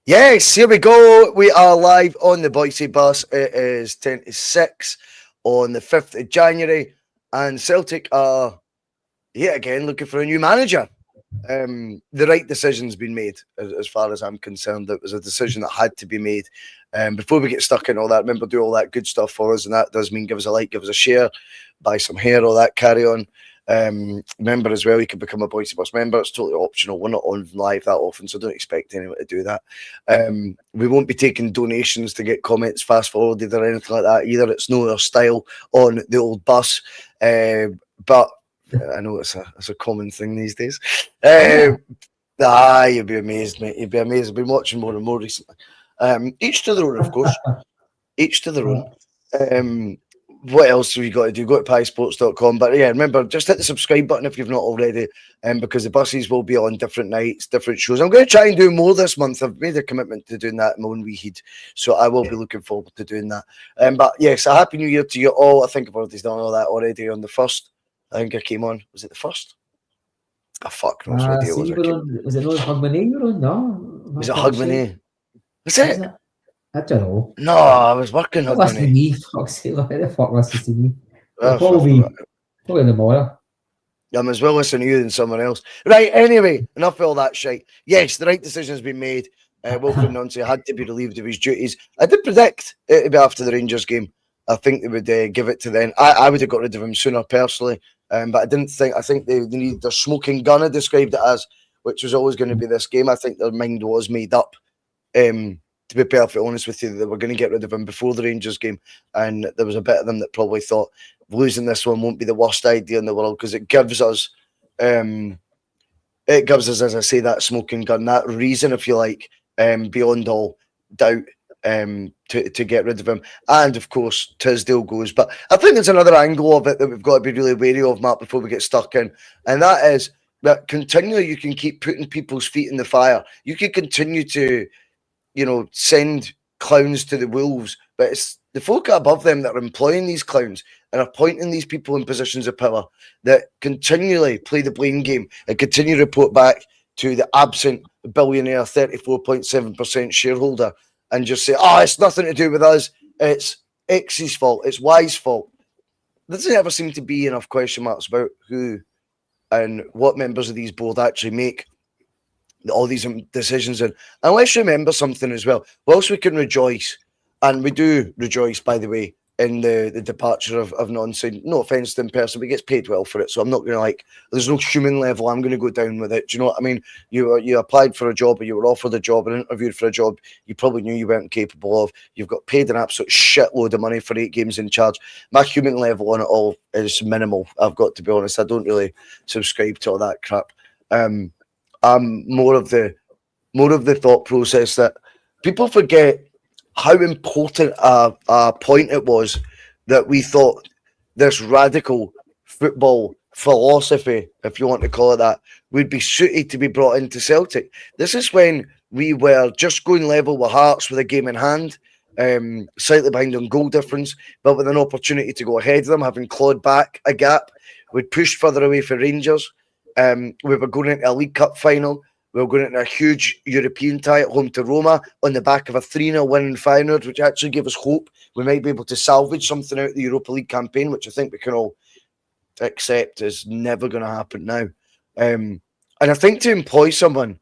Yes, here we go. We are live on the Bhoycie bus. It is 10 to 6 on the 5th of January, and Celtic are yet again looking for a new manager. The right decision's been made, as far as I'm concerned. It was a decision that had to be made. Before we get stuck in all that, remember, do all that good stuff for us, and that does mean give us a like, give us a share, buy some hair, all that carry on. Remember as well, you can become a Bhoycie Bus member. It's totally optional. We're not on live that often, so don't expect anyone to do that. We won't be taking donations to get comments fast forwarded or anything like that either. It's no our style on the old bus. But I know it's a common thing these days. You'd be amazed, mate. You'd be amazed. I've been watching more and more recently. Each to their own, of course. Each to their own. What else have you got to do? Go to piesports.com. But yeah, remember, just hit the subscribe button if you've not already, because the buses will be on different nights, different shows. I'm going to try and do more this month. I've made a commitment to doing that in my own wee heat, so I will be looking forward to doing that. But yes, a happy new year to you all. I think I've already done all that already on the 1st. I think I came on. Was it the 1st? Fuck knows what day it was. Was it not Hugmanay you were on? No. Was it Hugmanay? Was it? I don't know. No, I was working Hugmanay. Listen to me, fuck's sake. Who the fuck listens to me? Probably in the morning. I'm as well listening to you than someone else. Right, anyway, enough of all that shite. Yes, the right decision has been made. Wilfried Nancy had to be relieved of his duties. I did predict it would be after the Rangers game. I think they would give it to then. I would have got rid of him sooner personally, but I didn't think. I think they needed their smoking gun. I described it as, which was always going to be this game. I think their mind was made up. To be perfectly honest with you, they were going to get rid of him before the Rangers game, and there was a bit of them that probably thought losing this one won't be the worst idea in the world because it gives us, as I say, that smoking gun, that reason, if you like, beyond all doubt, to get rid of him. And of course, Tisdale goes. But I think there's another angle of it that we've got to be really wary of, Matt, before we get stuck in, and that is that continually you can keep putting people's feet in the fire. You can continue to, send clowns to the wolves, but it's the folk above them that are employing these clowns and appointing these people in positions of power that continually play the blame game and continue to report back to the absent billionaire 34.7% shareholder and just say, it's nothing to do with us. It's X's fault. It's Y's fault. There doesn't ever seem to be enough question marks about who and what members of these board actually make all these decisions. And let's remember something as well. Whilst we can rejoice, and we do rejoice, by the way, in the departure of Nancy, no offence to him personally, but he gets paid well for it. So I'm not going to there's no human level I'm going to go down with it. Do you know what I mean? You applied for a job, or you were offered a job and interviewed for a job you probably knew you weren't capable of. You've got paid an absolute shitload of money for 8 games in charge. My human level on it all is minimal. I've got to be honest. I don't really subscribe to all that crap. I'm more of the thought process that people forget how important a point it was that we thought this radical football philosophy, if you want to call it that, would be suited to be brought into Celtic. This is when we were just going level with Hearts with a game in hand, slightly behind on goal difference, but with an opportunity to go ahead of them, having clawed back a gap. We'd pushed further away for Rangers. We were going into a League Cup final. We were going into a huge European tie at home to Roma on the back of a 3-0 win in Feyenoord, which actually gave us hope we might be able to salvage something out of the Europa League campaign, which I think we can all accept is never going to happen now. And I think to employ someone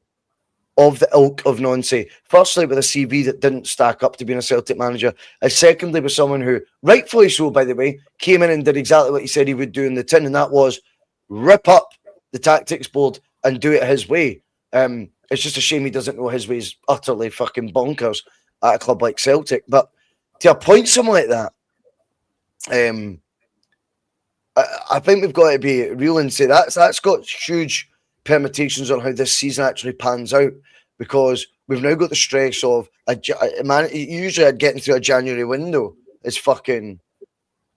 of the ilk of Nancy, firstly with a CV that didn't stack up to being a Celtic manager, and secondly with someone who, rightfully so by the way, came in and did exactly what he said he would do in the tin, and that was rip up the tactics board and do it his way. It's just a shame he doesn't know his way is utterly fucking bonkers at a club like Celtic. But to appoint someone like that, I think we've got to be real and say that's got huge permutations on how this season actually pans out, because we've now got the stress of usually getting through a January window is fucking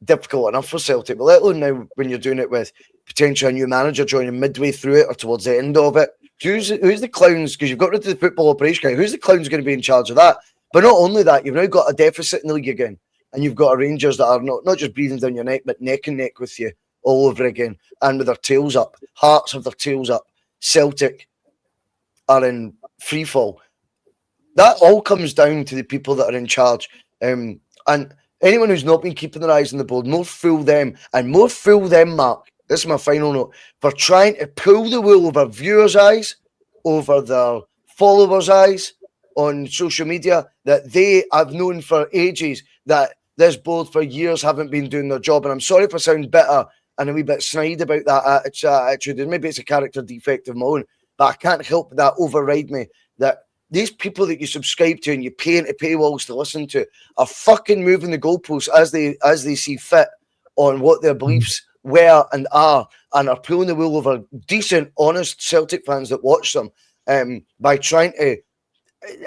difficult enough for Celtic, but let alone now when you're doing it with potentially a new manager joining midway through it or towards the end of it. Who's the clowns? Because you've got rid of the football operation. Who's the clowns going to be in charge of that? But not only that, you've now got a deficit in the league again, and you've got a Rangers that are not just breathing down your neck, but neck and neck with you all over again, and with their tails up. Hearts have their tails up. Celtic are in free fall. That all comes down to the people that are in charge. And anyone who's not been keeping their eyes on the board, more fool them, and more fool them, Mark. This is my final note, for trying to pull the wool over viewers' eyes, over their followers' eyes on social media, that they have known for ages that this board for years haven't been doing their job. And I'm sorry if I sound bitter and a wee bit snide about that attitude. Maybe it's a character defect of my own, but I can't help that override me, that these people that you subscribe to and you pay into paywalls to listen to are fucking moving the goalposts as they see fit on what their beliefs were and are pulling the wool over decent, honest Celtic fans that watch them by trying to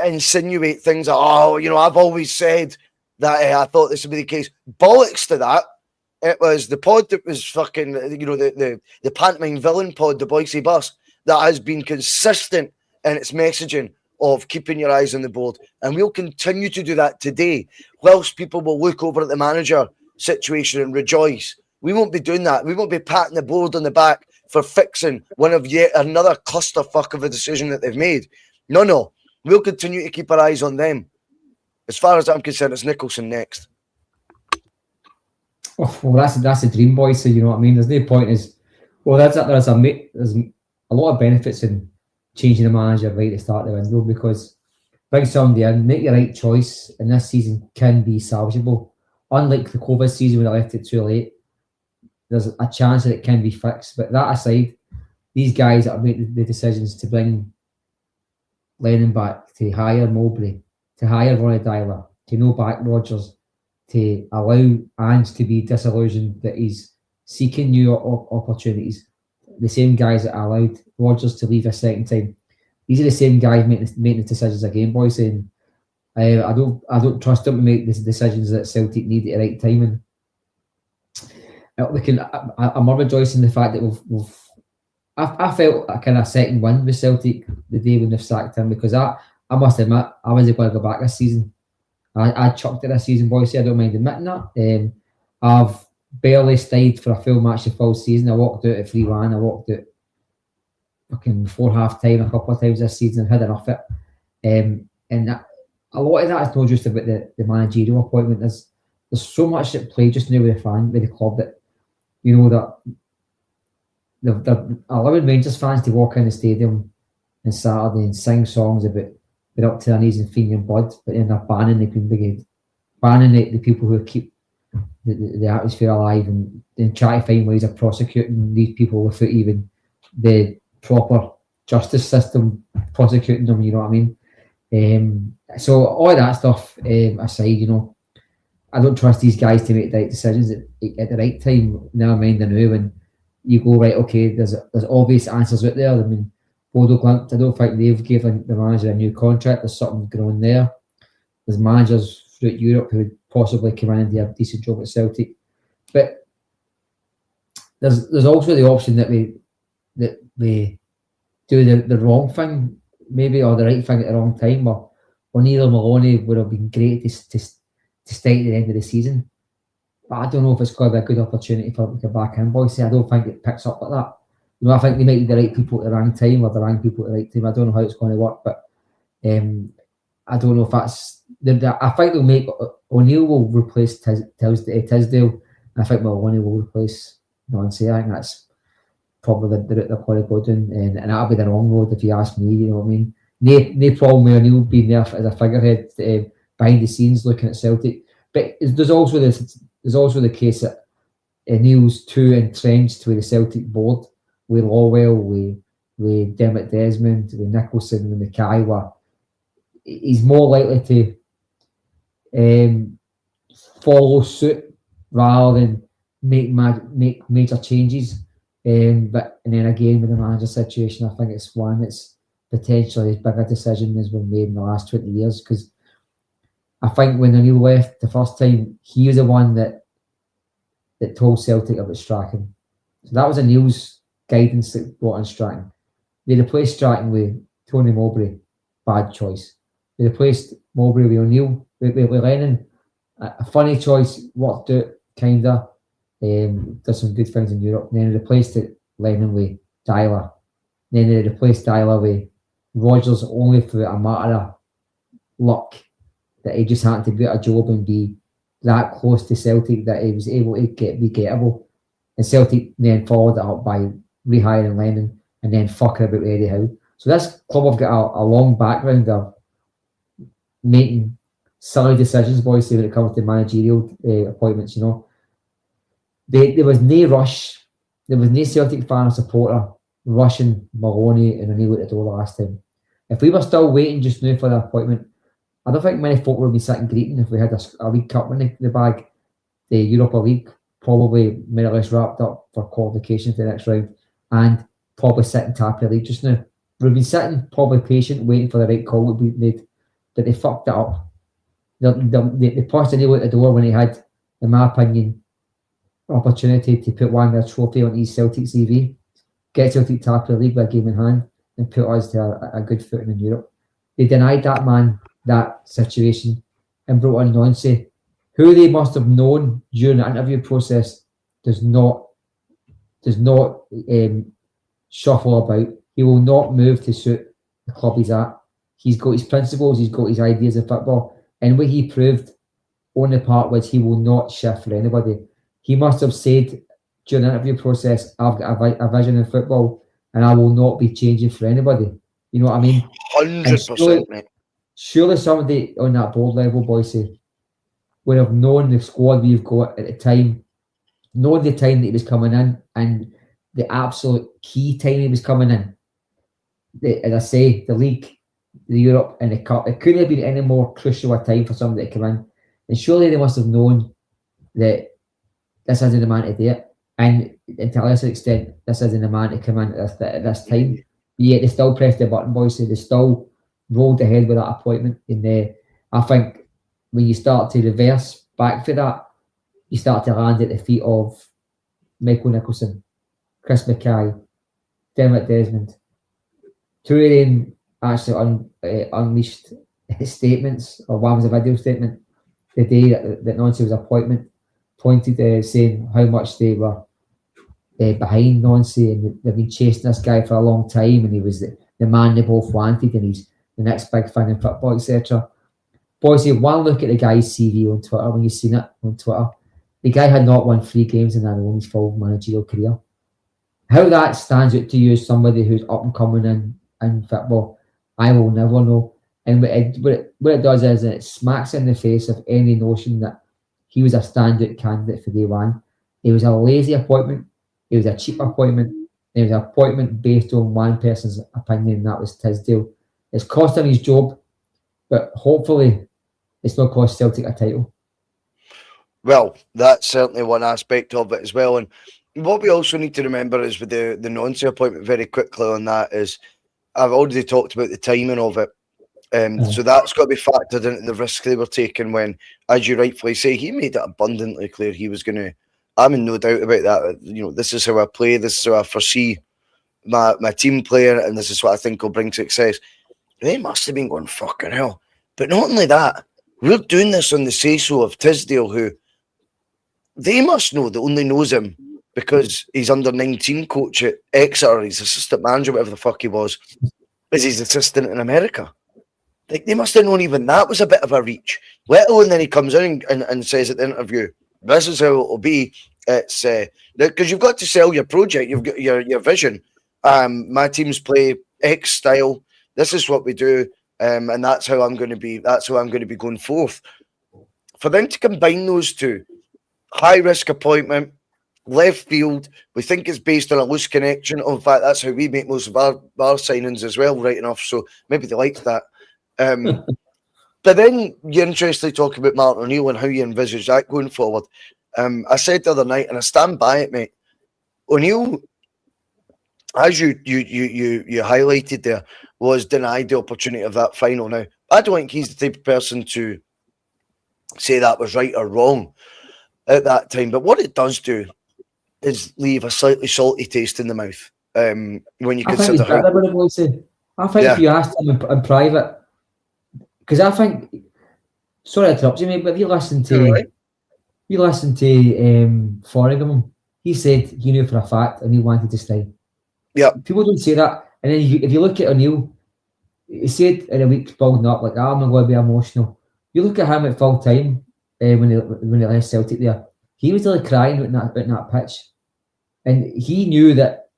insinuate things like, I've always said that I thought this would be the case. Bollocks to that. It was the pod that was fucking, the pantomime villain pod, the Bhoycie bus, that has been consistent in its messaging of keeping your eyes on the board. And we'll continue to do that today, whilst people will look over at the manager situation and rejoice. We won't be doing that. We won't be patting the board on the back for fixing one of yet another clusterfuck of a decision that they've made. No. We'll continue to keep our eyes on them. As far as I'm concerned, it's Nicholson next. Oh, well, that's a dream, boys. So you know what I mean. There's no point there's a lot of benefits in changing the manager right at the start of the window, because bring somebody in, make the right choice, and this season can be salvageable. Unlike the COVID season when I left it too late, there's a chance that it can be fixed. But that aside, these guys that have made the decisions to bring Lennon back, to hire Mowbray, to hire Ronnie Dyler, to no back Rodgers, to allow Ange to be disillusioned that he's seeking new opportunities. The same guys that allowed Rodgers to leave a second time. These are the same guys making the decisions again, boys. And I don't trust them to make the decisions that Celtic need at the right time. And I'm rejoicing in the fact that I felt a kind of second wind with Celtic the day when they've sacked him, because I must admit I wasn't going to go back this season. I chucked it this season, boys. I don't mind admitting that. I've barely stayed for a full match the full season. I walked out at 3-1. I walked out fucking before half time a couple of times this season and had enough of it. And a lot of that is not just about the managerial appointment. There's so much at play just now with the club, that that they're allowing Rangers fans to walk in the stadium on Saturday and sing songs about being up to their knees in Fenian blood, but then they're banning the Queen Brigade, banning the people who keep the atmosphere alive, and try to find ways of prosecuting these people without even the proper justice system prosecuting them. You know what I mean? So all that stuff aside, I don't trust these guys to make the right decisions at the right time. Never mind the now, when you go, right, okay, there's obvious answers out there. I mean, Bodo Glimt, I don't think they've given the manager a new contract. There's something going on there. There's managers throughout Europe who would possibly come in and do a decent job at Celtic. But there's also the option that we do the wrong thing, maybe, or the right thing at the wrong time. Or O'Neill Maloney would have been great to stay at the end of the season. But I don't know if it's going to be a good opportunity for them to get back in, Bhoycie. I don't think it picks up like that. I think they might be the right people at the wrong time, or the wrong people at the right time. I don't know how it's going to work, but I don't know if that's. I think they'll make O'Neill will replace Tisdale. I think Maloney will replace Nancy. I think that's probably the route they're going to go down, and that'll be the wrong road if you ask me. You know what I mean? No problem with O'Neill being there as a figurehead behind the scenes looking at Celtic, but there's also the case that O'Neill's too entrenched with the Celtic board, with Lawwell, with Dermot Desmond, with Nicholson, with Mackay. He's more likely to follow suit rather than make major changes. And then again, with the manager situation, I think it's one that's potentially as big a decision as been made in the last 20 years. Because I think when O'Neill left the first time, he was the one that told Celtic about Strachan. So that was O'Neill's guidance that brought in Strachan. They replaced Strachan with Tony Mowbray. Bad choice. They replaced Mowbray with O'Neill, with Lennon. A funny choice, worked out, kinda. Does some good things in Europe. And then they replaced Lennon with Dyler. Then they replaced Dyler with Rodgers only for a matter of luck that he just happened to be at a job and be that close to Celtic that he was able to be gettable. And Celtic then followed it up by rehiring Lennon and then fucking about Eddie Howe. So this club have got a long background of making silly decisions, Bhoycie, when it comes to managerial appointments. You know, there was no rush. There was no Celtic fan or supporter rushing Maloney and O'Neill at the door last time. If we were still waiting just now for the appointment, I don't think many folk would be sitting greeting if we had a League Cup in the bag. The Europa League probably more or less wrapped up for qualification for the next round, and probably sitting top of the league just now. We've been sitting probably patient, waiting for the right call to be made, but they fucked it up. They pushed O'Neill out the door when he had, in my opinion, opportunity to put one of their trophy on his Celtic CV, get Celtic top of the league with a game in hand, and put us to a good footing in Europe. They denied that man that situation and brought in Nancy, who they must have known during the interview process does not shuffle about. He will not move to suit the club he's at. He's got his principles, he's got his ideas of football, and what he proved on the part was he will not shift for anybody. He must have said during the interview process, I've got a vision in football and I will not be changing for anybody. You know what I mean? 100%, mate. Surely somebody on that board level, Bhoycie, would have known the squad we've got at the time, known the time that he was coming in, and the absolute key time he was coming in. As I say, the league, the Europe, and the Cup. It couldn't have been any more crucial a time for somebody to come in. And surely they must have known that this isn't the man to do it. And to a lesser extent, this isn't the man to come in at this time. Yet they still pressed the button, Bhoycie. They still rolled ahead with that appointment. And I think when you start to reverse back for that, you start to land at the feet of Michael Nicholson, Chris Mackay, Dermot Desmond. Two of them actually unleashed statements, or one was a video statement the day that Nancy was appointed, saying how much they were behind Nancy, and they've been chasing this guy for a long time, and he was the man they both wanted, and he's the next big thing in football, etc. Bhoycie, one look at the guy's CV on Twitter, when you've seen it on Twitter, the guy had not won 3 games in his full managerial career. How that stands out to you as somebody who's up and coming in football, I will never know. And what it does is it smacks in the face of any notion that he was a standout candidate for day one. It was a lazy appointment. It was a cheap appointment. It was an appointment based on one person's opinion, and that was Tisdale. It's cost him his job, but hopefully it's not cost Celtic a title. Well, that's certainly one aspect of it as well. And what we also need to remember is with the Nancy appointment, very quickly on that, is I've already talked about the timing of it. So that's got to be factored into the risk they were taking when, as you rightfully say, he made it abundantly clear he was going to, I'm in no doubt about that. You know, this is how I play, this is how I foresee my team playing, and this is what I think will bring success. They must have been going, fucking hell. But not only that, we're doing this on the say-so of Tisdale, who they must know that only knows him because he's under 19 coach at Exeter, he's assistant manager, whatever the fuck he was, is his assistant in America. Like, they must have known even that was a bit of a reach. Let alone then he comes in and says at the interview, this is how it'll be. It's because you've got to sell your project, you've got your vision. My teams play X style. This is what we do, and that's how I'm going to be. That's how I'm going to be going forth. For them to combine those two, high risk appointment, left field. We think it's based on a loose connection. In fact, that's how we make most of our signings as well, right enough. So maybe they liked that. But then you're interested talking about Martin O'Neill and how you envisage that going forward. I said the other night, and I stand by it, mate. O'Neill, as you highlighted there, was denied the opportunity of that final. Now, I don't think he's the type of person to say that was right or wrong at that time. But what it does do is leave a slightly salty taste in the mouth when you consider how. I think if you asked him in private, because I think, sorry to interrupt you, mate, but if you listen to Foringham, he said he knew for a fact and he wanted to stay. Yeah, people don't say that. And then if you look at O'Neill, he said in a week building up, like, I'm not going to be emotional. You look at him at full time when he left Celtic there, he was really crying out in that pitch. And he knew that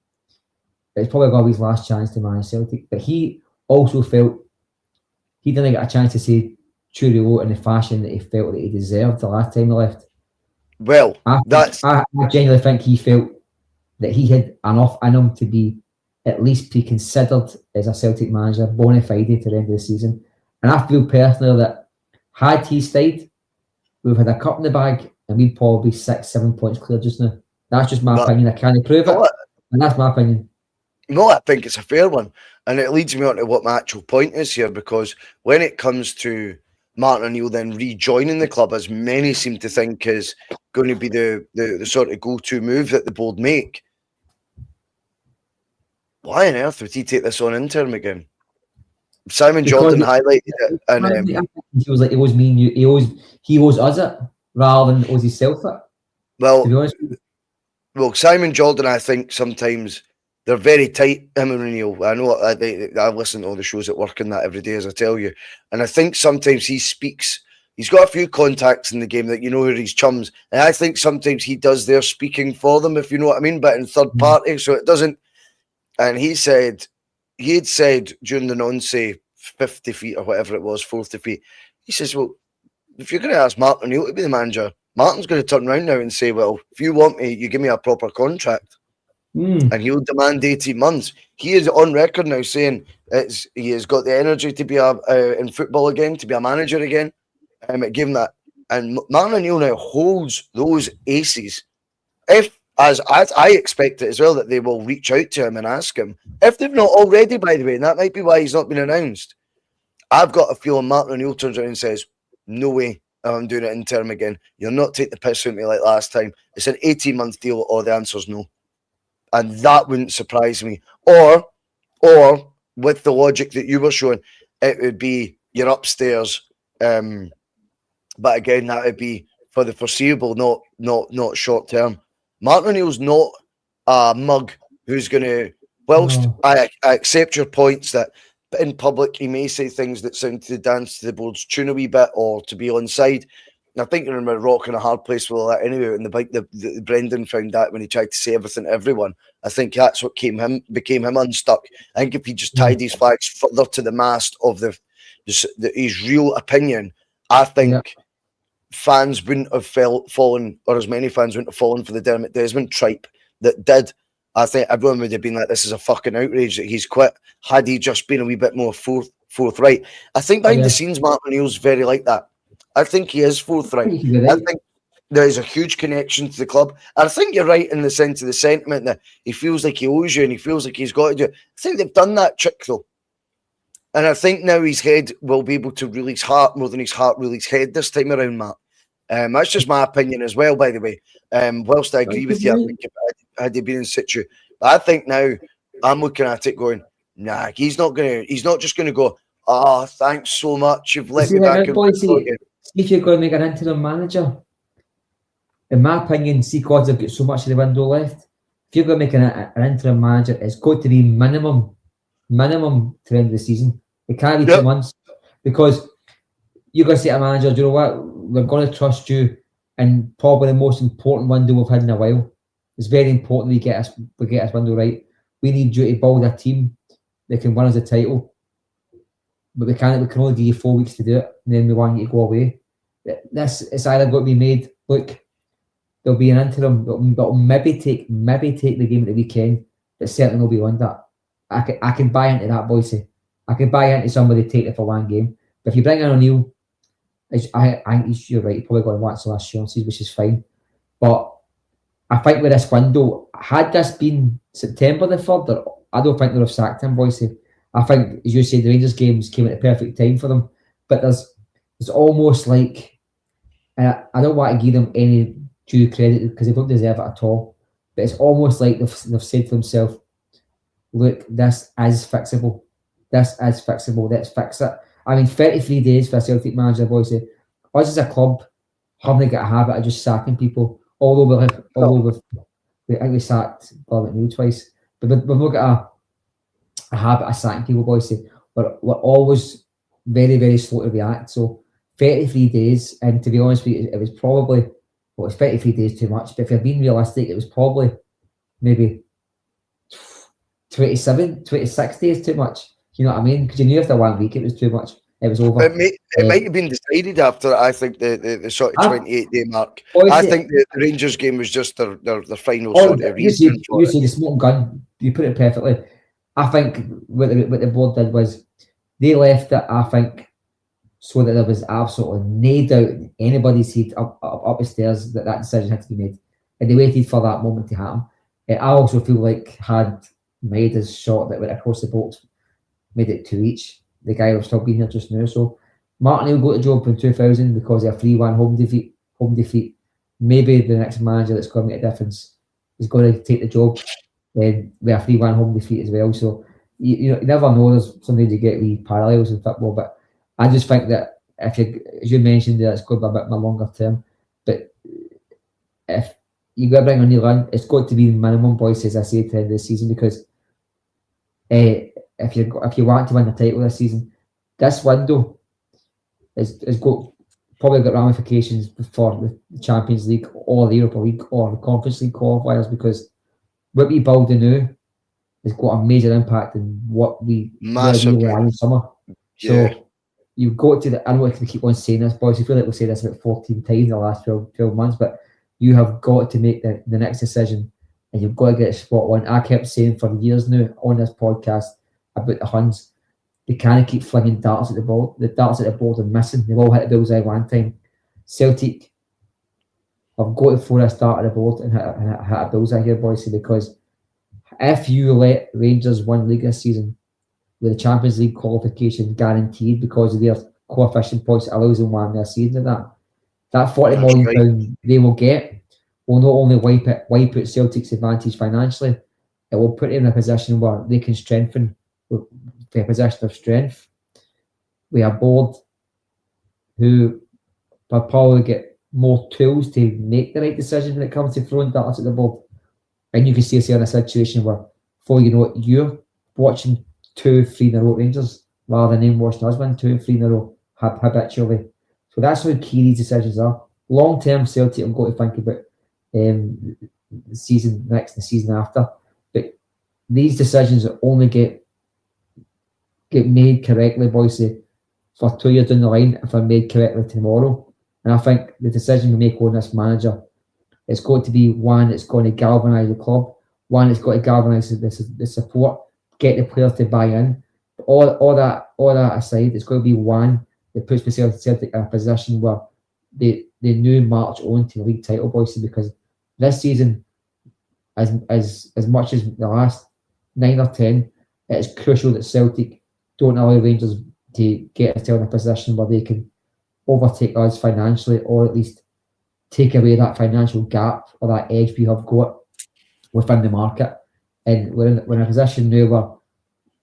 it's probably going to be his last chance to manage Celtic, but he also felt he didn't get a chance to say cheerio in the fashion that he felt that he deserved the last time he left. Well, I genuinely think he felt that he had enough in him to be at least be considered as a Celtic manager, bona fide to the end of the season. And I feel personally that had he stayed, we've had a cup in the bag and we'd probably be 6-7 points clear just now. That's just my opinion. I can't prove it, and that's my opinion. No, I think it's a fair one. And it leads me on to what my actual point is here, because when it comes to Martin O'Neill then rejoining the club, as many seem to think is going to be the sort of go-to move that the board make, why on earth would he take this on interim again? Simon Jordan highlighted it, and he was like, it was me and you. He owes us it rather than owes himself it. Well, to be honest, well, Simon Jordan, I think sometimes they're very tight, him and O'Neill. I know I listen to all the shows at work and that every day, as I tell you, and I think sometimes he speaks. He's got a few contacts in the game that you know are his chums, and I think sometimes he does their speaking for them, if you know what I mean, but in third party, so it doesn't. And he had said during the non-say 50 feet or whatever it was, 40 feet, he says, well, if you're going to ask Martin O'Neill to be the manager, Martin's going to turn around now and say, well, if you want me, you give me a proper contract. And he'll demand 18 months. He is on record now saying he has got the energy to be in football again, to be a manager again. It gave him that. And Martin O'Neill now holds those aces. If, as I expect it as well, that they will reach out to him and ask him. If they've not already, by the way, and that might be why he's not been announced. I've got a feeling Martin O'Neill turns around and says, no way I'm doing it interim again. You'll not take the piss with me like last time. It's an 18-month deal, or the answer's no. And that wouldn't surprise me. Or with the logic that you were showing, it would be you're upstairs. But again, that would be for the foreseeable, not short term. Martin O'Neill's not a mug who's going to, whilst I accept your points that in public he may say things that sound to dance to the board's tune a wee bit or to be onside. I think you're in a rock and a hard place with all that anyway. And the Brendan found that when he tried to say everything to everyone. I think that's what became him unstuck. I think if he just tied his flags further to the mast of his real opinion, I think fans wouldn't have fallen, or as many fans wouldn't have fallen for the Dermot Desmond tripe that did. I think everyone would have been like, this is a fucking outrage that he's quit, had he just been a wee bit more forthright. I think behind the scenes, Martin O'Neill's very like that. I think he is forthright. I think there is a huge connection to the club. I think you're right in the sense of the sentiment that he feels like he owes you and he feels like he's got to do it. I think they've done that trick though. And I think now his head will be able to rule his heart more than his heart rule his head this time around, Matt. That's just my opinion as well, by the way. Whilst I agree with you, I think had he been in situ. But I think now I'm looking at it going, nah, he's not just gonna go, oh, thanks so much, you've let me back in. If you're going to make an interim manager, in my opinion, see, because they've got so much of the window left, if you're going to make an interim manager, it's got to be minimum to the end of the season. It can't be 2 months, because you're going to say to a manager, do you know what, we're going to trust you, and probably the most important window we've had in a while. It's very important we get this window right. We need you to build a team that can win us a title. But we can only give you 4 weeks to do it, and then we want you to go away. It's either got to be made. Look, there'll be an interim that'll maybe take the game at the weekend, but certainly will be one that I can buy into that, Bhoycie. I can buy into somebody taking it for one game. But if you bring in O'Neill, I think you're right. You're probably going to watch the last chances, which is fine. But I think with this window, had this been September the 3rd, I don't think they'd have sacked him, Bhoycie. I think, as you said, the Rangers games came at the perfect time for them. But there's almost like, I don't want to give them any due credit because they don't deserve it at all. But it's almost like they've said to themselves, look, this is fixable. Let's fix it. I mean, 33 days for a Celtic manager, Bhoycie. Us as a club haven't got a habit of just sacking people. Although we sacked Bob McNeil twice. But we've not got a habit of sacking people, Bhoycie. we're always very, very slow to react. So 33 days, and to be honest with you, it was probably, well, it's 33 days too much, but if you're being realistic, it was probably maybe 27, 26 days too much. You know what I mean? Because you knew after 1 week it was too much. It was over. It might have been decided after, I think, the sort of 28-day mark. I think the Rangers game was just their final sort of reason for it. You see the smoking gun. You put it perfectly. I think what the board did was they left it, I think, so that there was absolutely no doubt anybody's head up the stairs that decision had to be made. And they waited for that moment to happen. I also feel like had made his shot that went across the box, made it 2 each. The guy will still be here just now. So Martin will go to job in 2000 because of a 3-1 home defeat. Maybe the next manager that's going to make a difference is going to take the job with a 3-1 home defeat as well. So you never know. There's something to get with parallels in football, but I just think that if you, as you mentioned, that it's going to be a bit more longer term. But if you got to bring a new run, it's got to be minimum, boys, as I say, to the end of the season, because if you want to win the title this season, this window is probably got ramifications for the Champions League or the Europa League or the Conference League qualifiers, because what we build now has got a major impact on what we are in summer. Yeah. So you've got to, I know we keep on saying this, boys, I feel like we'll say this about 14 times in the last 12 months, but you have got to make the next decision, and you've got to get it spot on. I kept saying for years now on this podcast about the Huns, they can't keep flinging darts at the ball. The darts at the ball are missing. They've all hit the bullseye one time. Celtic have got to throw a dart at the board and hit a bullseye here, boys, because if you let Rangers win league this season with the Champions League qualification guaranteed because of their coefficient points, that allows them one more season of that 40 million pound they will get will not only wipe out Celtic's advantage financially, it will put them in a position where they can strengthen with a position of strength. We are board who will probably get more tools to make the right decision when it comes to throwing darts at the board. And you can see yourself in a situation where, before you know it, you're watching 2-3 in a row Rangers rather than watching us win 2-3 in a row habitually. So that's how key these decisions are. Long term, Celtic have got to think about the season next, the season after. But these decisions only get made correctly, Bhoycie, for 2 years down the line if they're made correctly tomorrow. And I think the decision we make on this manager, it's got to be one that's going to galvanise the club, one that's got to galvanise the support, get the players to buy in. All that aside, it's got to be one that puts Celtic in a position where they new march on to the league title, Bhoycie, because this season, as much as the last 9 or 10, it's crucial that Celtic don't allow Rangers to get us in a position where they can overtake us financially, or at least take away that financial gap or that edge we have got within the market. And we're in a position now where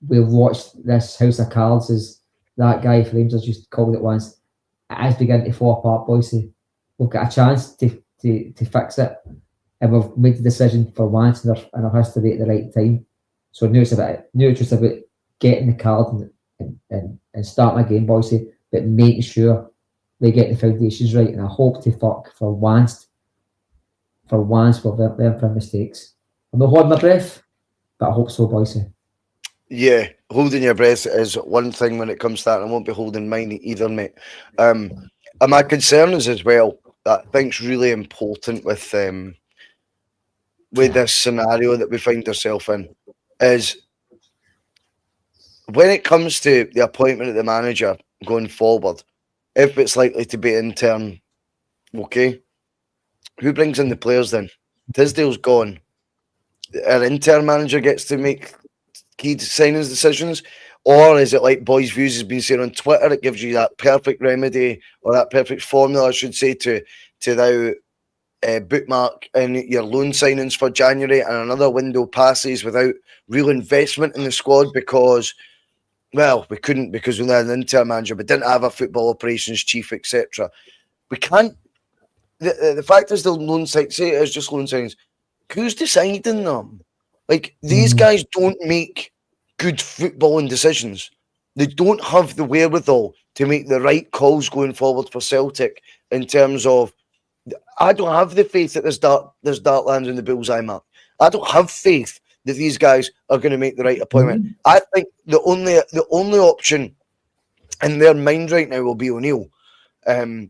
we've watched this house of cards, as that guy for Rangers used to call it once, it is beginning to fall apart, Bhoycie. We've got a chance to fix it, and we've made the decision for once in our history at the right time. So now it's just about getting the card and starting a game, Bhoycie, but making sure they get the foundations right. And I hope to fuck for once we've learned from mistakes. I'm not holding my breath, but I hope so, Bhoycie. Yeah, holding your breath is one thing when it comes to that. I won't be holding mine either, mate. And my concern is as well that I think's really important with this scenario that we find ourselves in is when it comes to the appointment of the manager going forward, if it's likely to be intern, okay, who brings in the players then? Tisdale's gone. Our intern manager gets to make key signings decisions, or is it like Boys Views has been saying on Twitter, it gives you that perfect remedy or that perfect formula, I should say, to now bookmark in your loan signings for January, and another window passes without real investment in the squad because, well, we couldn't because we had an intern manager, but didn't have a football operations chief, etc. We can't. The fact is, the loan signings, say it is just loan signings. Who's deciding them? Like, these guys don't make good footballing decisions. They don't have the wherewithal to make the right calls going forward for Celtic in terms of. I don't have the faith that there's dart lands in the bullseye mark. I don't have faith that these guys are going to make the right appointment. I think the only option in their mind right now will be O'Neill,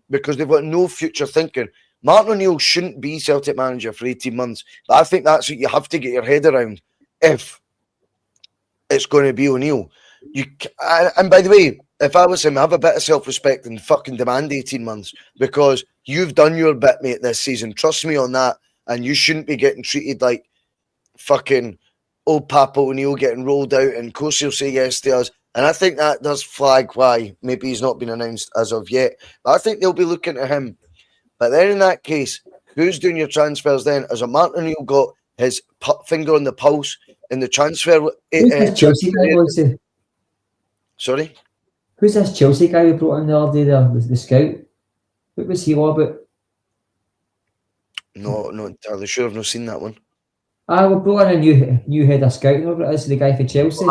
because they've got no future thinking. Martin O'Neill shouldn't be Celtic manager for 18 months, but I think that's what you have to get your head around if it's going to be O'Neill. And by the way, if I was him, have a bit of self-respect and fucking demand 18 months, because you've done your bit, mate, this season. Trust me on that. And you shouldn't be getting treated like fucking old Papa O'Neill getting rolled out, and of course he'll say yes to us. And I think that does flag why maybe he's not been announced as of yet. But I think they'll be looking at him. But then in that case, who's doing your transfers then? Has a Martin O'Neill got his finger on the pulse in the transfer? Chelsea guy, Bhoycie? Sorry? Who's this Chelsea guy we brought in the other day there, the scout? What was he all about? No, not entirely sure. I've not seen that one. We brought in a new head of scouting, whatever it is, the guy for Chelsea.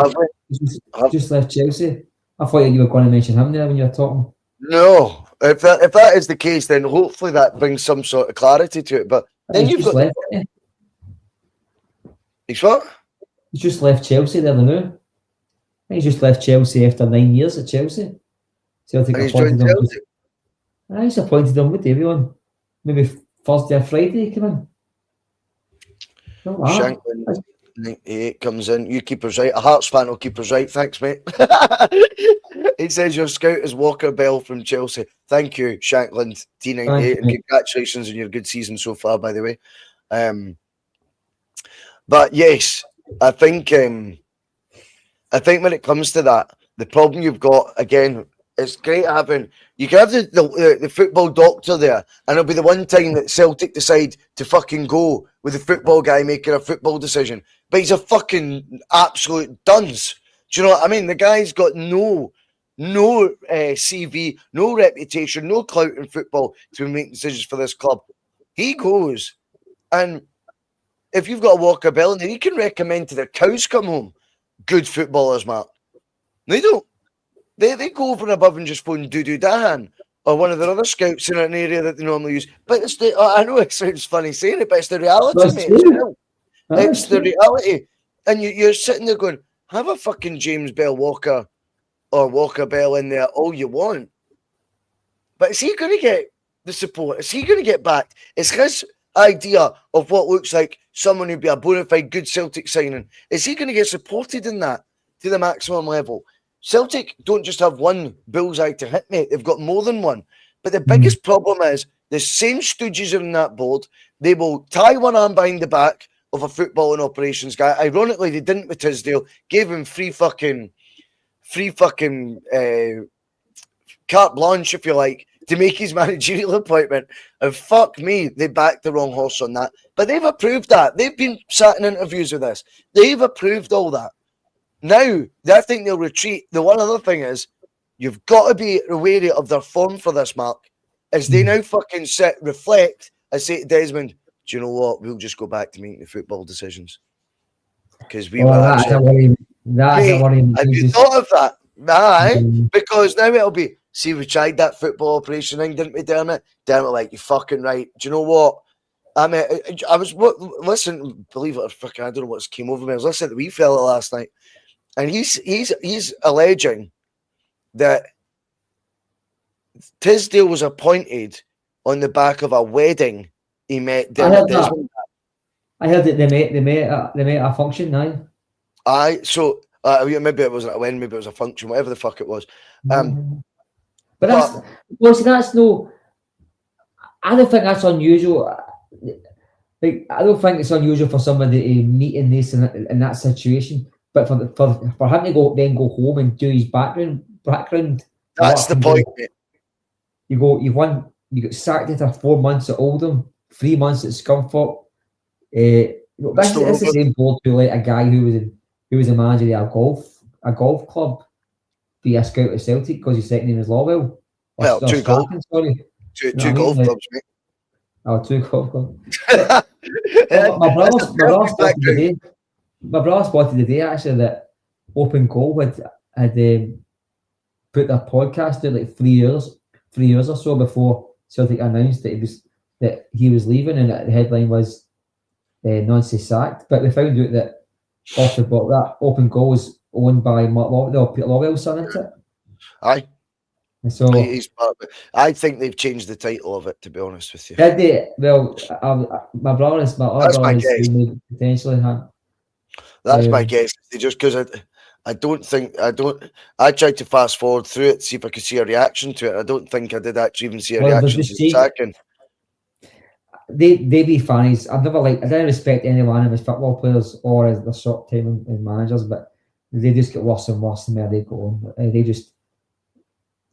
Just left Chelsea. I thought you were going to mention him there when you were talking. No, if that is the case, then hopefully that brings some sort of clarity to it. But then you've got left, he's what? He's just left Chelsea there now. He's just left Chelsea after 9 years at Chelsea. Celtic appointed him. He's appointed him with everyone. Maybe Thursday or Friday he came in. Shanklin 98 comes in. You keep us right. A Hearts fan will keep us right. Thanks, mate. He says your scout is Walker Bell from Chelsea. Thank you, Shanklin T98, and congratulations on your good season so far, by the way. But yes, I think when it comes to that, the problem you've got again. It's great having you can have the football doctor there, and it'll be the one time that Celtic decide to fucking go with the football guy making a football decision. But he's a fucking absolute dunce. Do you know what I mean? The guy's got no CV, no reputation, no clout in football to make decisions for this club. He goes, and if you've got a Walker Bell in there, he can recommend to the cows come home good footballers, Mark. They don't. They go over and above and just phone Dudu Dahan or one of their other scouts in an area that they normally use. But it's I know it sounds funny saying it, but it's the reality, mate. It's the reality. And you're sitting there going, have a fucking James Bell Walker or Walker Bell in there all you want. But is he going to get the support? Is he going to get backed? It's his idea of what looks like someone who'd be a bona fide good Celtic signing. Is he going to get supported in that to the maximum level? Celtic don't just have one bullseye to hit, mate. They've got more than one. But the biggest problem is the same stooges are on that board. They will tie one arm behind the back of a football and operations guy. Ironically, they didn't with Tisdale. Gave him free fucking carte blanche, if you like, to make his managerial appointment. And fuck me, they backed the wrong horse on that. But they've approved that. They've been sat in interviews with this. They've approved all that. Now, I think they'll retreat. The one other thing is, you've got to be wary of their form for this, Mark. As they now fucking reflect, and say to Desmond, do you know what? We'll just go back to making the football decisions. Because we were actually... Have you thought of that? Nah, because now it'll be, see, we tried that football operation thing, didn't we, Dermot? Dermot, like, you're fucking right. Do you know what? I mean, I was listen, believe it or fucking, I don't know what came over me. I was listening to the wee fella last night. And he's alleging that Tisdale was appointed on the back of a wedding he met. I heard that they met at a function now. So maybe it wasn't a wedding, maybe it was a function, whatever the fuck it was. But that's no. I don't think that's unusual. Like, I don't think it's unusual for somebody to meet in in that situation. But for him to go home and do his background. That's the point. You got sacked after 4 months at Oldham, 3 months at Scunthorpe. This is the same board to like a guy who was a manager of a golf club, be a scout at Celtic because his second name is Lawwell. Two golf clubs, mate. Oh, two golf clubs. My brother spotted today actually that Open Goal had put their podcast there like 3 years or so before Celtic announced that he was leaving, and the headline was Nancy sacked. But we found out that off the block that open goal was owned by Peter Lawwell's son, isn't it? Aye. And so He's part of it. I think they've changed the title of it, to be honest with you. did they? Well, my other That's brother my is guess. potentially had. That's my guess. They just because I tried to fast forward through it, see if I could see a reaction to it. I don't think I did actually even see a reaction to the sacking. They be fans. I didn't respect any one of his football players or as the short time as managers, but they just get worse and worse the more they go on. They just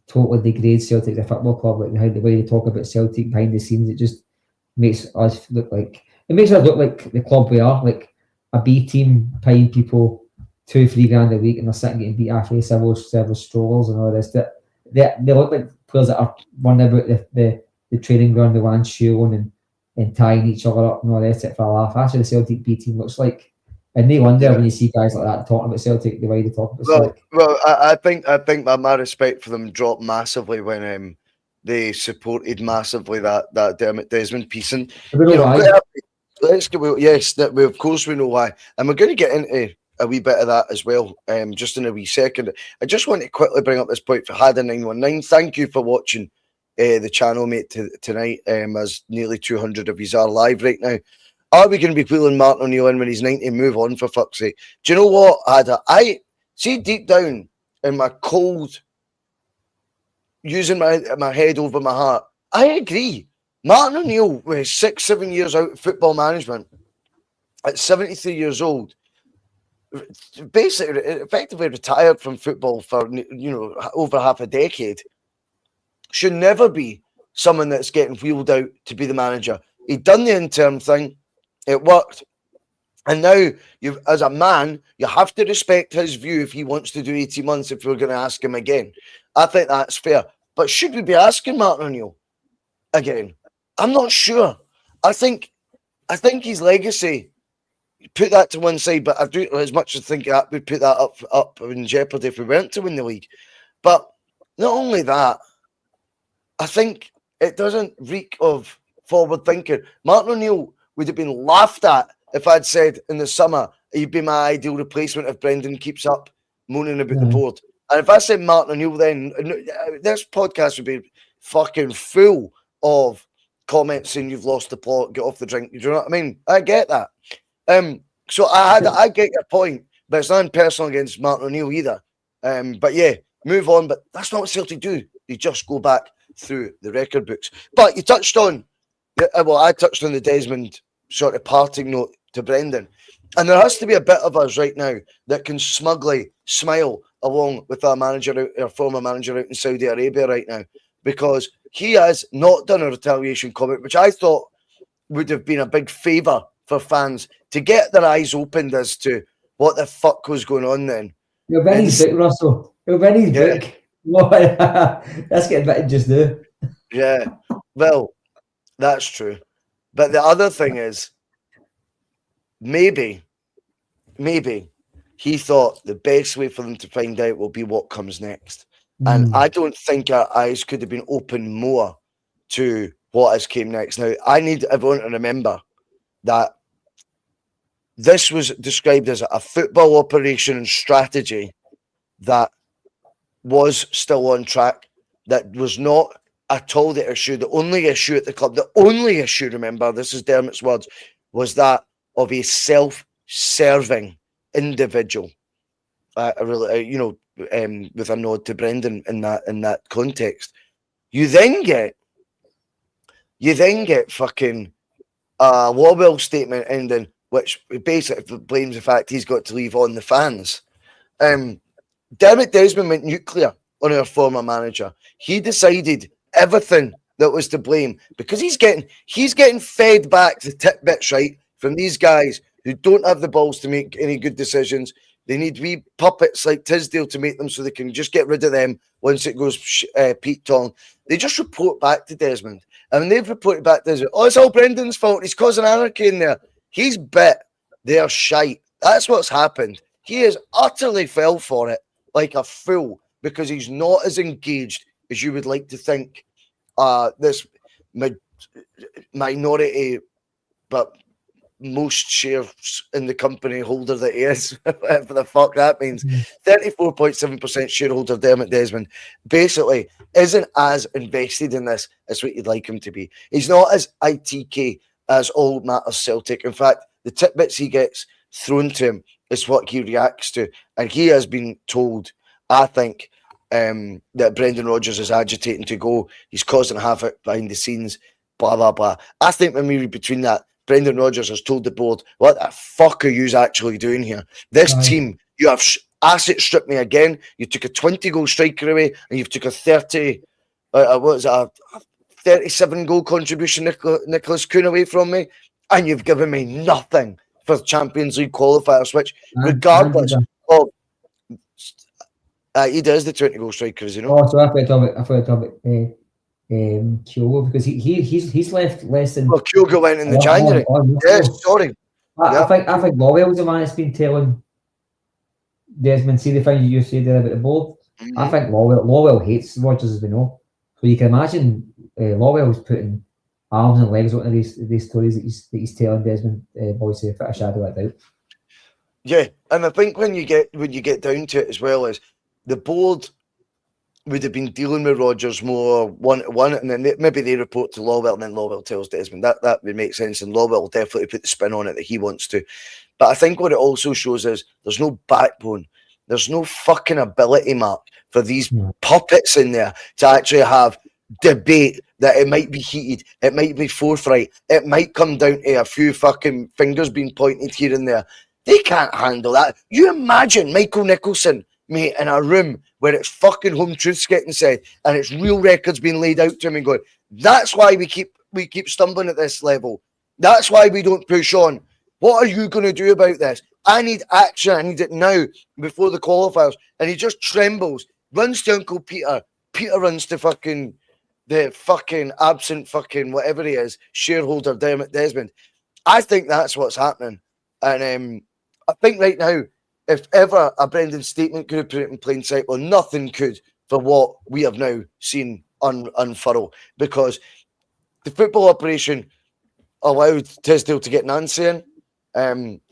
totally degrade Celtic as a football club. Like the way they talk about Celtic behind the scenes, it just makes us look like the club we are, like a B team paying people $2-3 grand a week, and they're sitting getting beat after several strollers and all this. They look like players that are running about the training ground with one shoe on and tying each other up and all this for a laugh. That's what the Celtic B team looks like. And no wonder when you see guys like that talking about Celtic the way they talk about Celtic. Well, I think my respect for them dropped massively when they supported massively that Dermot Desmond piece. And let's go. Yes, of course we know why, and we're going to get into a wee bit of that as well. Just in a wee second, I just want to quickly bring up this point for Hadder 919. Thank you for watching the channel, mate, tonight. As nearly 200 of you are live right now. Are we going to be pulling Martin O'Neill in when he's 90? Move on, for fuck's sake. Do you know what, Hadder? I see deep down in my cold, using my head over my heart, I agree. Martin O'Neill was 6-7 years out of football management at 73 years old, basically effectively retired from football for over half a decade, should never be someone that's getting wheeled out to be the manager. He'd done the interim thing. It worked. And now, as a man, you have to respect his view if he wants to do 18 months if we're going to ask him again. I think that's fair. But should we be asking Martin O'Neill again? I'm not sure. I think his legacy, put that to one side, but I do as much as think that would put that up in jeopardy if we weren't to win the league. But not only that, I think it doesn't reek of forward thinking. Martin O'Neill would have been laughed at if I'd said in the summer he'd be my ideal replacement if Brendan keeps up moaning about the board. And if I said Martin O'Neill, then this podcast would be fucking full of comments saying you've lost the plot, get off the drink. Do you know what I mean? I get that. So I get your point, but it's nothing personal against Martin O'Neill either. But yeah, move on. But that's not what Celtic do. They just go back through the record books. But you touched on, I touched on the Desmond sort of parting note to Brendan. And there has to be a bit of us right now that can smugly smile along with our former manager out in Saudi Arabia right now, because he has not done a retaliation comment, which I thought would have been a big favour for fans to get their eyes opened as to what the fuck was going on then. You're very big, Russell. You're very big. That's getting bit just now. Yeah, well, that's true. But the other thing is, maybe he thought the best way for them to find out will be what comes next. And I don't think our eyes could have been opened more to what has came next. Now, I need everyone to remember that this was described as a football operation and strategy that was still on track, that was not at all the issue. The only issue at the club, remember, this is Dermot's words, was that of a self-serving individual. With a nod to Brendan in that context. You then get fucking Lawwell statement ending, which basically blames the fact he's got to leave on the fans. Dermot Desmond went nuclear on our former manager. He decided everything that was to blame because he's getting fed back the tidbits, right, from these guys who don't have the balls to make any good decisions. They need wee puppets like Tisdale to make them so they can just get rid of them once it goes Pete Tong. They just report back to Desmond. And when they've reported back to Desmond, it's all Brendan's fault. He's causing anarchy in there. He's bit their shite. That's what's happened. He has utterly fell for it like a fool because he's not as engaged as you would like to think. This minority, but most shares in the company holder that he is, whatever the fuck that means. 34.7% shareholder Dermot Desmond basically isn't as invested in this as what you'd like him to be. He's not as ITK as all matters Celtic. In fact, the tidbits he gets thrown to him is what he reacts to, and he has been told, I think, that Brendan Rodgers is agitating to go. He's causing havoc behind the scenes, blah blah blah. I think when we read between that, Brendan Rodgers has told the board, what the fuck are you actually doing here? This team, you have asset stripped me again. You took a 20-goal striker away, and you've took a 37-goal contribution, Nicholas Kuhn, away from me, and you've given me nothing for Champions League qualifiers, which, regardless of... he does the 20-goal strikers, you know. Oh, so I thought about Kyogo, because he's left less than. Well, Kyogo went in the January. Yes, sorry. I think Lawwell's the man that's been telling Desmond. See the thing you said there about the board. I think Lawwell hates Rodgers, as we know. So you can imagine Lawwell's putting arms and legs onto these stories that he's telling Desmond Bhoycie, without a shadow of a doubt. Yeah, and I think when you get down to it as well, is the board would have been dealing with Rodgers more one, and then maybe they report to Lawwell, and then Lawwell tells Desmond. That would make sense, and Lawwell will definitely put the spin on it that he wants to. But I think what it also shows is there's no backbone, there's no fucking ability, Mark, for these puppets in there to actually have debate. That it might be heated, it might be forthright, it might come down to a few fucking fingers being pointed here and there. They can't handle that. You imagine Michael Nicholson, mate, in a room where it's fucking home truths getting said and it's real records being laid out to him and going, that's why we keep stumbling at this level. That's why we don't push on. What are you going to do about this? I need action. I need it now before the qualifiers. And he just trembles, runs to Uncle Peter. Peter runs to the fucking absent fucking whatever he is, shareholder Dermot Desmond. I think that's what's happening. And I think right now, if ever a Brendan statement could have put it in plain sight, well, nothing could for what we have now seen unfurl, because the football operation allowed Tisdale to get Nancy in.